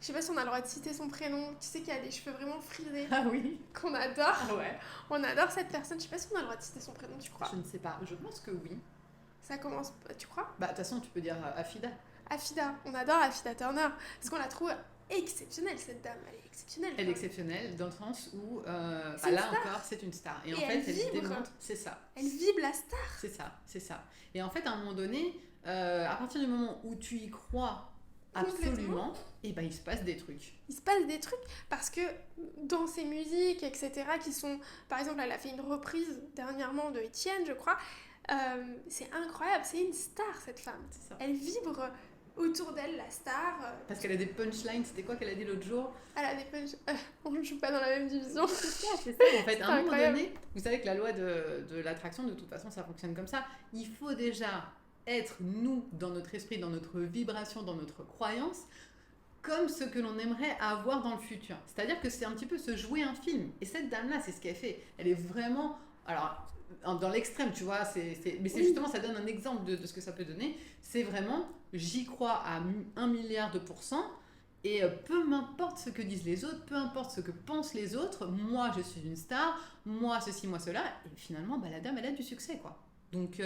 Je sais pas si on a le droit de citer son prénom, tu sais qu'il y a des cheveux vraiment frisés, Ah oui. qu'on adore. Ah ouais. On adore cette personne, je sais pas si on a le droit de citer son prénom, tu crois? Je ne sais pas, je pense que oui. Ça commence, tu crois? Bah de toute façon tu peux dire Afida. Afida, on adore Afida Turner, parce qu'on la trouve exceptionnelle cette dame, elle est exceptionnelle. Elle est exceptionnelle dans le sens où là encore c'est une star. Et en fait elle démontre, c'est ça. Elle vibre la star. C'est ça. Et en fait à un moment donné, à partir du moment où tu y crois absolument, et ben il se passe des trucs. Il se passe des trucs parce que dans ses musiques, etc., qui sont, par exemple, elle a fait une reprise dernièrement de Étienne, je crois. C'est incroyable, c'est une star cette femme. C'est ça. Elle vibre autour d'elle, la star. Parce qu'elle a des punchlines, c'était quoi qu'elle a dit l'autre jour? Elle a des punchlines. On ne joue pas dans la même division. C'est ça. En fait, à un moment donné, vous savez que la loi de l'attraction, de toute façon, ça fonctionne comme ça. Il faut déjà être, nous, dans notre esprit, dans notre vibration, dans notre croyance, comme ce que l'on aimerait avoir dans le futur. C'est-à-dire que c'est un petit peu se jouer un film. Et cette dame-là, c'est ce qu'elle fait. Elle est vraiment... Alors, dans l'extrême, tu vois, mais c'est justement, ça donne un exemple de ce que ça peut donner. C'est vraiment, j'y crois à 1 milliard de pourcents, et peu m'importe ce que disent les autres, peu importe ce que pensent les autres, moi je suis une star, moi ceci, moi cela, et finalement, bah, la dame, elle a du succès, quoi. Donc...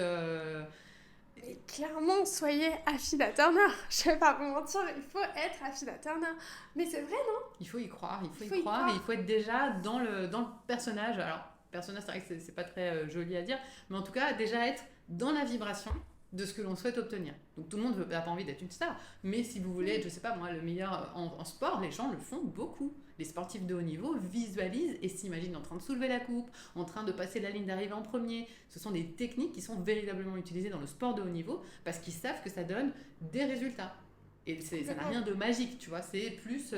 Et clairement, soyez Afida Turner. Je vais pas vous mentir, il faut être Afida Turner. Mais c'est vrai, non? Il faut y croire, il faut y croire, et il faut être déjà dans le personnage. Alors, personnage, c'est vrai que c'est pas très joli à dire, mais en tout cas, déjà être dans la vibration de ce que l'on souhaite obtenir. Donc tout le monde n'a pas envie d'être une star, mais si vous voulez être, je sais pas moi, le meilleur en sport, les gens le font beaucoup. Les sportifs de haut niveau visualisent et s'imaginent en train de soulever la coupe, en train de passer la ligne d'arrivée en premier. Ce sont des techniques qui sont véritablement utilisées dans le sport de haut niveau parce qu'ils savent que ça donne des résultats. Et ça n'a rien de magique, tu vois, c'est plus...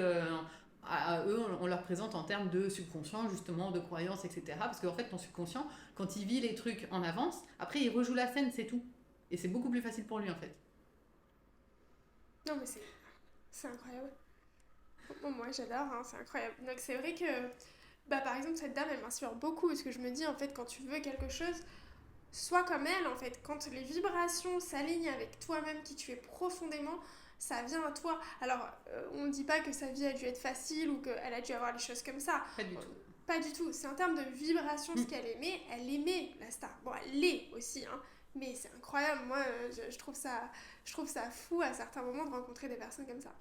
à eux, on leur présente en termes de subconscient, justement, de croyances, etc. Parce qu'en fait, ton subconscient, quand il vit les trucs en avance, après, il rejoue la scène, c'est tout. Et c'est beaucoup plus facile pour lui, en fait. Non, mais c'est incroyable. Bon, moi, j'adore, hein, c'est incroyable. Donc, c'est vrai que, bah, par exemple, cette dame, elle m'inspire beaucoup. Parce que je me dis, en fait, quand tu veux quelque chose, sois comme elle, en fait. Quand les vibrations s'alignent avec toi-même, qui tu es profondément, ça vient à toi. Alors, on ne dit pas que sa vie a dû être facile ou qu'elle a dû avoir les choses comme ça. Pas du tout. Pas du tout. C'est en termes de vibration ce qu'elle aimait la star. Bon, elle l'est aussi, hein. Mais c'est incroyable, moi je trouve ça fou à certains moments de rencontrer des personnes comme ça.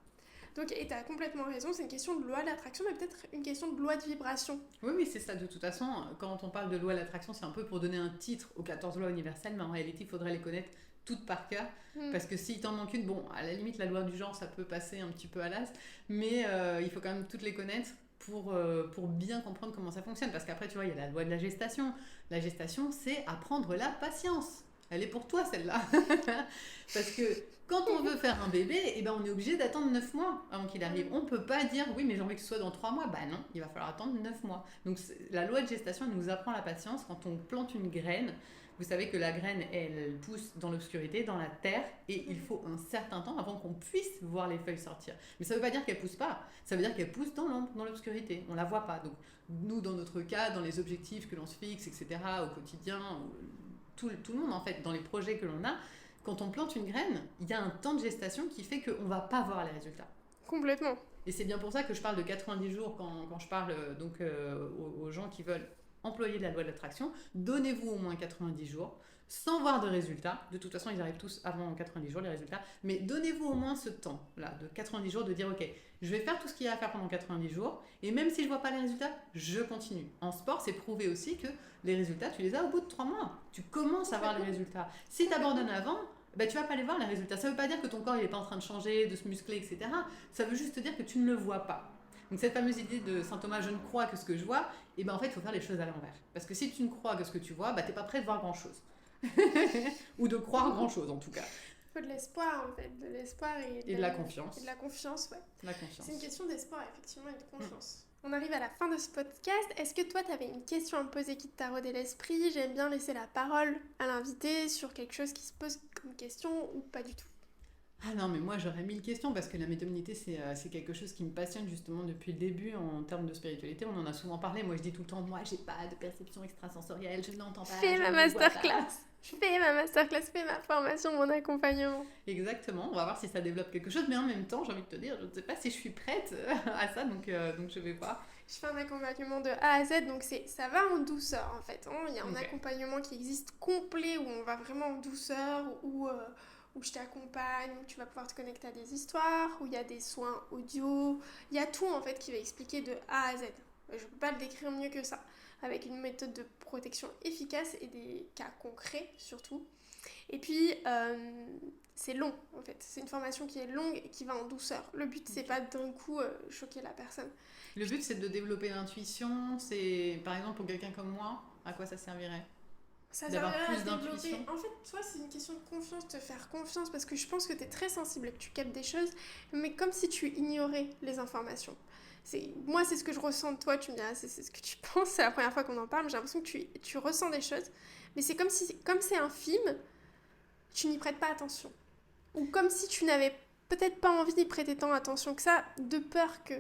Donc, et t'as complètement raison, c'est une question de loi de l'attraction, mais peut-être une question de loi de vibration. Oui, c'est ça. De toute façon, quand on parle de loi de l'attraction, c'est un peu pour donner un titre aux 14 lois universelles, mais en réalité, il faudrait les connaître toutes par cœur. Parce que s'il t'en manque une, bon, à la limite, la loi du genre, ça peut passer un petit peu à l'as, mais il faut quand même toutes les connaître pour bien comprendre comment ça fonctionne. Parce qu'après, tu vois, il y a la loi de la gestation. La gestation, c'est apprendre la patience. Elle est pour toi, celle-là. Parce que quand on veut faire un bébé, eh ben, on est obligé d'attendre 9 mois avant qu'il arrive. On ne peut pas dire, oui, mais j'ai envie que ce soit dans 3 mois. Bah non, il va falloir attendre 9 mois. Donc la loi de gestation, elle nous apprend la patience. Quand on plante une graine, vous savez que la graine, elle pousse dans l'obscurité, dans la terre, et il faut un certain temps avant qu'on puisse voir les feuilles sortir. Mais ça ne veut pas dire qu'elle ne pousse pas. Ça veut dire qu'elle pousse dans l'ombre, dans l'obscurité. On ne la voit pas. Donc nous, dans notre cas, dans les objectifs que l'on se fixe, etc., au quotidien... Tout le monde en fait, dans les projets que l'on a, quand on plante une graine, il y a un temps de gestation qui fait qu'on ne va pas voir les résultats. Complètement. Et c'est bien pour ça que je parle de 90 jours quand je parle donc, aux gens qui veulent employer la loi de l'attraction. Donnez-vous au moins 90 jours sans voir de résultats. De toute façon, ils arrivent tous avant 90 jours, les résultats. Mais donnez-vous au moins ce temps-là, de 90 jours, de dire, ok, je vais faire tout ce qu'il y a à faire pendant 90 jours, et même si je ne vois pas les résultats, je continue. En sport, c'est prouvé aussi que les résultats, tu les as au bout de 3 mois. Tu commences à voir les résultats. Si tu abandonnes avant, bah, tu ne vas pas les voir, les résultats. Ça ne veut pas dire que ton corps n'est pas en train de changer, de se muscler, etc. Ça veut juste dire que tu ne le vois pas. Donc cette fameuse idée de saint Thomas, je ne crois que ce que je vois, et ben en fait, il faut faire les choses à l'envers. Parce que si tu ne crois que ce que tu vois, bah, tu n'es pas prêt de voir grand-chose. Ou de croire grand-chose, en tout cas. Il faut de l'espoir, en fait. De l'espoir et de la confiance. Et de la confiance, ouais. La confiance. C'est une question d'espoir, effectivement, et de confiance. On arrive à la fin de ce podcast. Est-ce que toi, tu avais une question à me poser qui te taraudait l'esprit? J'aime bien laisser la parole à l'invité sur quelque chose qui se pose comme question ou pas du tout. Ah non, mais moi j'aurais 1000 questions parce que la médiumnité c'est quelque chose qui me passionne justement depuis le début en termes de spiritualité. On en a souvent parlé. Moi je dis tout le temps, moi j'ai pas de perception extrasensorielle, je n'entends pas, Fais je ma ne vois pas. masterclass. Fais ma masterclass, fais ma formation, mon accompagnement. Exactement, on va voir si ça développe quelque chose, mais en même temps j'ai envie de te dire, je ne sais pas si je suis prête à ça, donc je vais voir. Je fais un accompagnement de A à Z, donc ça va en douceur en fait. Hein. Il y a un Ok. accompagnement qui existe complet où on va vraiment en douceur, où je t'accompagne, où tu vas pouvoir te connecter à des histoires, où il y a des soins audio. Il y a tout en fait qui va expliquer de A à Z. Je ne peux pas le décrire mieux que ça. Avec une méthode de protection efficace et des cas concrets surtout. Et puis, c'est long en fait. C'est une formation qui est longue et qui va en douceur. Le but, c'est pas d'un coup choquer la personne. Le but c'est de développer l'intuition, c'est par exemple pour quelqu'un comme moi, à quoi ça servirait? Ça D'avoir servira à plus se développer. d'intuition? En fait, toi, c'est une question de confiance, te faire confiance, parce que je pense que tu es très sensible et que tu captes des choses, mais comme si tu ignorais les informations. Moi, c'est ce que je ressens de toi, tu me diras, c'est ce que tu penses, c'est la première fois qu'on en parle, mais j'ai l'impression que tu ressens des choses, mais c'est comme c'est un film, tu n'y prêtes pas attention. Ou comme si tu n'avais peut-être pas envie d'y prêter tant attention que ça, de peur que...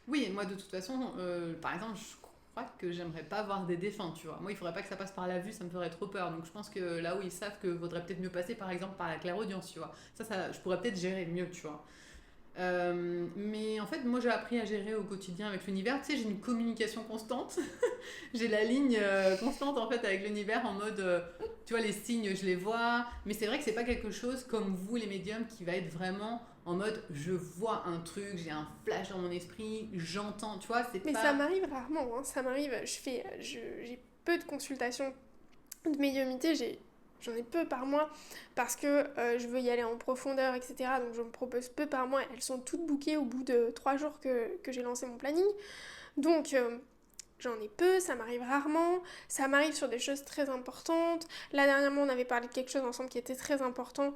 Oui, moi de toute façon, par exemple, je crois que j'aimerais pas voir des défunts, tu vois. Moi, il faudrait pas que ça passe par la vue, ça me ferait trop peur. Donc je pense que là où ils savent que vaudrait peut-être mieux passer, par exemple, par la clairaudience, tu vois. Ça, je pourrais peut-être gérer mieux, tu vois. Mais en fait, moi j'ai appris à gérer au quotidien avec l'univers. Tu sais, j'ai une communication constante. J'ai la ligne constante en fait avec l'univers en mode, tu vois, les signes, je les vois. Mais c'est vrai que c'est pas quelque chose comme vous, les médiums, qui va être vraiment en mode, je vois un truc, j'ai un flash dans mon esprit, j'entends, tu vois, c'est Mais ça pas. m'arrive rarement, hein. Ça m'arrive, j'ai peu de consultations de médiumnité, j'en ai peu par mois parce que je veux y aller en profondeur, etc. Donc je me propose peu par mois. Elles sont toutes bookées au bout de 3 jours que j'ai lancé mon planning. Donc j'en ai peu, ça m'arrive rarement. Ça m'arrive sur des choses très importantes. Là dernièrement on avait parlé de quelque chose ensemble qui était très important.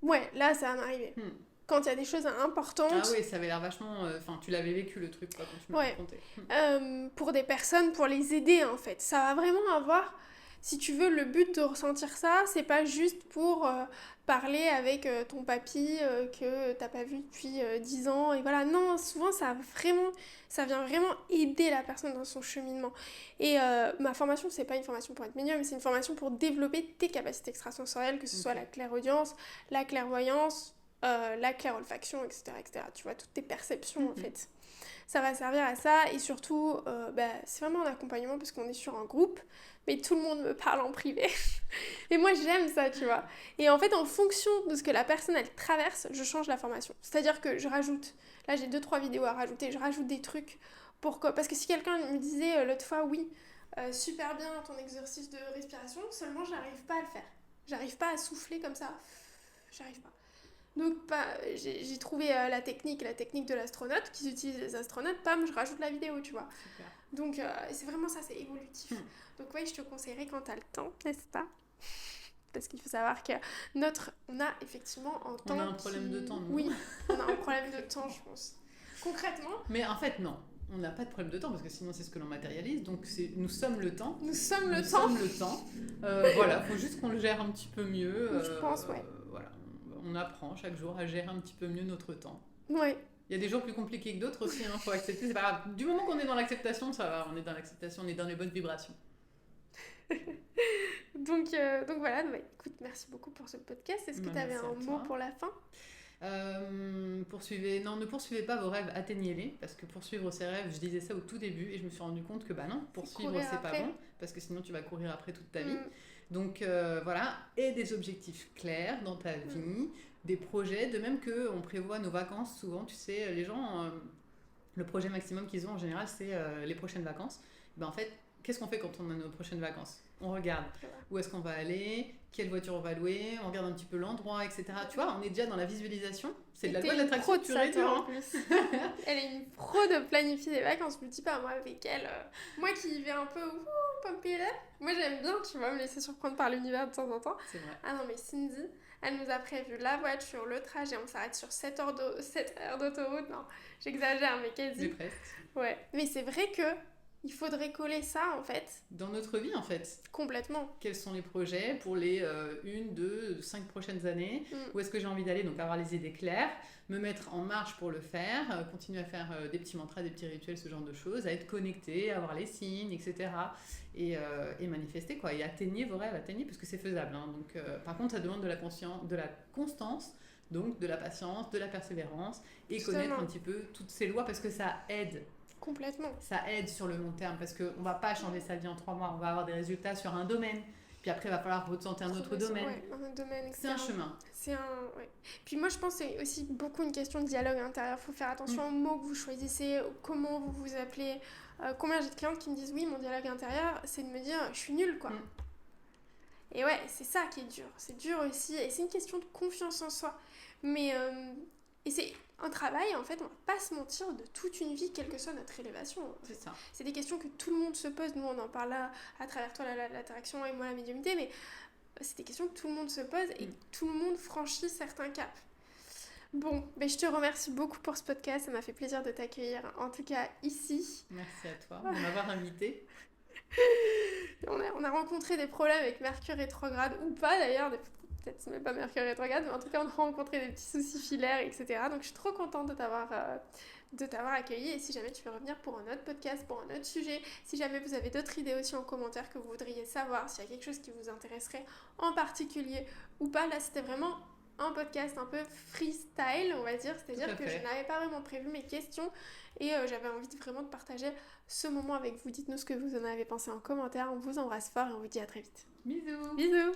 Ouais, là ça va m'arriver. Hmm. Quand il y a des choses Ah importantes, oui, ça avait l'air vachement. Enfin, tu l'avais vécu le truc, quoi, quand tu m'as ouais, raconté. pour des personnes, pour les aider en fait. Ça va vraiment avoir, si tu veux, le but de ressentir ça, c'est pas juste pour parler avec ton papy que t'as pas vu depuis 10 ans et voilà. Non, souvent ça vient vraiment aider la personne dans son cheminement. Et ma formation, c'est pas une formation pour être médium, c'est une formation pour développer tes capacités extrasensorielles, que ce soit Ok. la clairaudience, la clairvoyance, la clairolfaction, etc., etc. Tu vois, toutes tes perceptions en Mhm. fait. Ça va servir à ça et surtout, c'est vraiment un accompagnement parce qu'on est sur un groupe, mais tout le monde me parle en privé. Et moi, j'aime ça, tu vois. Et en fait, en fonction de ce que la personne, elle traverse, je change la formation. C'est-à-dire que je rajoute, là, j'ai 2 3 vidéos à rajouter, je rajoute des trucs pour que... Parce que si quelqu'un me disait l'autre fois, oui, super bien ton exercice de respiration, seulement j'arrive pas à le faire. J'arrive pas à souffler comme ça. J'arrive pas. Donc j'ai trouvé la technique de l'astronaute, qu'ils utilisent les astronautes, pam, je rajoute la vidéo, tu vois. Super. Donc c'est vraiment ça, c'est évolutif. Hmm. Donc oui, je te conseillerais quand t'as le temps, n'est-ce pas? Parce qu'il faut savoir que on a effectivement un On a temps un problème de temps, nous. Oui, on a un problème de temps, je pense. Concrètement, Mais en fait, non. On n'a pas de problème de temps parce que sinon c'est ce que l'on matérialise. Donc nous sommes le temps. nous sommes Nous le temps. sommes le temps. Voilà, faut juste qu'on le gère un petit peu mieux. Je pense, ouais. Voilà, on apprend chaque jour à gérer un petit peu mieux notre temps. Ouais. Il y a des jours plus compliqués que d'autres aussi, faut accepter, c'est pas grave. Du moment qu'on est dans l'acceptation, ça va, on est dans l'acceptation, on est dans les bonnes vibrations. Donc voilà, bah, écoute, merci beaucoup pour ce podcast. Est-ce que tu avais Merci à un mot toi. pour la fin? Non, ne poursuivez pas vos rêves, atteignez-les, parce que poursuivre ses rêves, je disais ça au tout début, et je me suis rendu compte que bah non, poursuivre courir c'est pas après. bon, parce que sinon tu vas courir après toute ta vie. Mm. Donc voilà, et des objectifs clairs dans ta vie, des projets, de même que on prévoit nos vacances, souvent, tu sais, les gens, le projet maximum qu'ils ont en général, c'est les prochaines vacances. Ben, en fait, qu'est-ce qu'on fait quand on a nos prochaines vacances? On regarde où est-ce qu'on va aller, quelle voiture on va louer, on regarde un petit peu l'endroit, etc. Tu vois, on est déjà dans la visualisation. C'est de la loi de l'attraction de pure ça, et dure. toi, en Hein. plus. Elle est une pro de planifier des vacances. Je me dis pas, moi, avec elle. Moi qui y vais un peu, pump it up. Moi, j'aime bien, tu vois, me laisser surprendre par l'univers de temps en temps. C'est vrai. Ah non, mais Cindy, elle nous a prévu la voiture, le trajet. On s'arrête sur 7 heures d'autoroute. Non, j'exagère, mais Mais quasi. presque. Ouais. Mais c'est vrai que il faudrait coller ça, en fait, Dans notre vie, en fait. complètement. Quels sont les projets pour les 1, 2, 5 prochaines années? Mm. Où est-ce que j'ai envie d'aller? Donc avoir les idées claires, me mettre en marche pour le faire, continuer à faire des petits mantras, des petits rituels, ce genre de choses, à être connecté, à avoir les signes, etc. Et manifester, quoi. Et atteignez vos rêves, atteignez, parce que c'est faisable. Hein. Donc, par contre, ça demande de la constance, donc de la patience, de la persévérance, et connaître Justement, un petit peu toutes ces lois, parce que ça aide. complètement. Ça aide sur le long terme, parce qu'on ne va pas changer sa vie en 3 mois, on va avoir des résultats sur un domaine. Puis après, il va falloir retenter un autre domaine. Ouais, un autre domaine, C'est etc. un chemin. C'est un... Ouais. Puis moi, je pense que c'est aussi beaucoup une question de dialogue intérieur. Il faut faire attention aux mots que vous choisissez, comment vous vous appelez. Combien j'ai de clientes qui me disent, oui, mon dialogue intérieur, c'est de me dire, je suis nulle, quoi. Et ouais, c'est ça qui est dur. C'est dur aussi. Et c'est une question de confiance en soi. Mais... et c'est un travail, en fait, on va pas se mentir, de toute une vie, quelle que soit notre élévation. C'est ça. C'est des questions que tout le monde se pose. Nous, on en parle là à travers toi, l'attraction et moi, la médiumnité, mais c'est des questions que tout le monde se pose et tout le monde franchit certains caps. Bon, ben je te remercie beaucoup pour ce podcast. Ça m'a fait plaisir de t'accueillir, en tout cas ici. Merci à toi de m'avoir invité. On a rencontré des problèmes avec Mercure rétrograde, ou pas d'ailleurs, peut-être c'est même pas Mercure rétrograde, mais en tout cas on a rencontré des petits soucis filaires, etc. Donc je suis trop contente de t'avoir accueilli. Et si jamais tu veux revenir pour un autre podcast, pour un autre sujet, si jamais vous avez d'autres idées aussi en commentaire que vous voudriez savoir, s'il y a quelque chose qui vous intéresserait en particulier ou pas, là c'était vraiment un podcast un peu freestyle, on va dire, c'est-à-dire que je n'avais pas vraiment prévu mes questions et j'avais envie vraiment de partager ce moment avec vous. Dites-nous ce que vous en avez pensé en commentaire, on vous embrasse fort et on vous dit à très vite. Bisous. Bisous.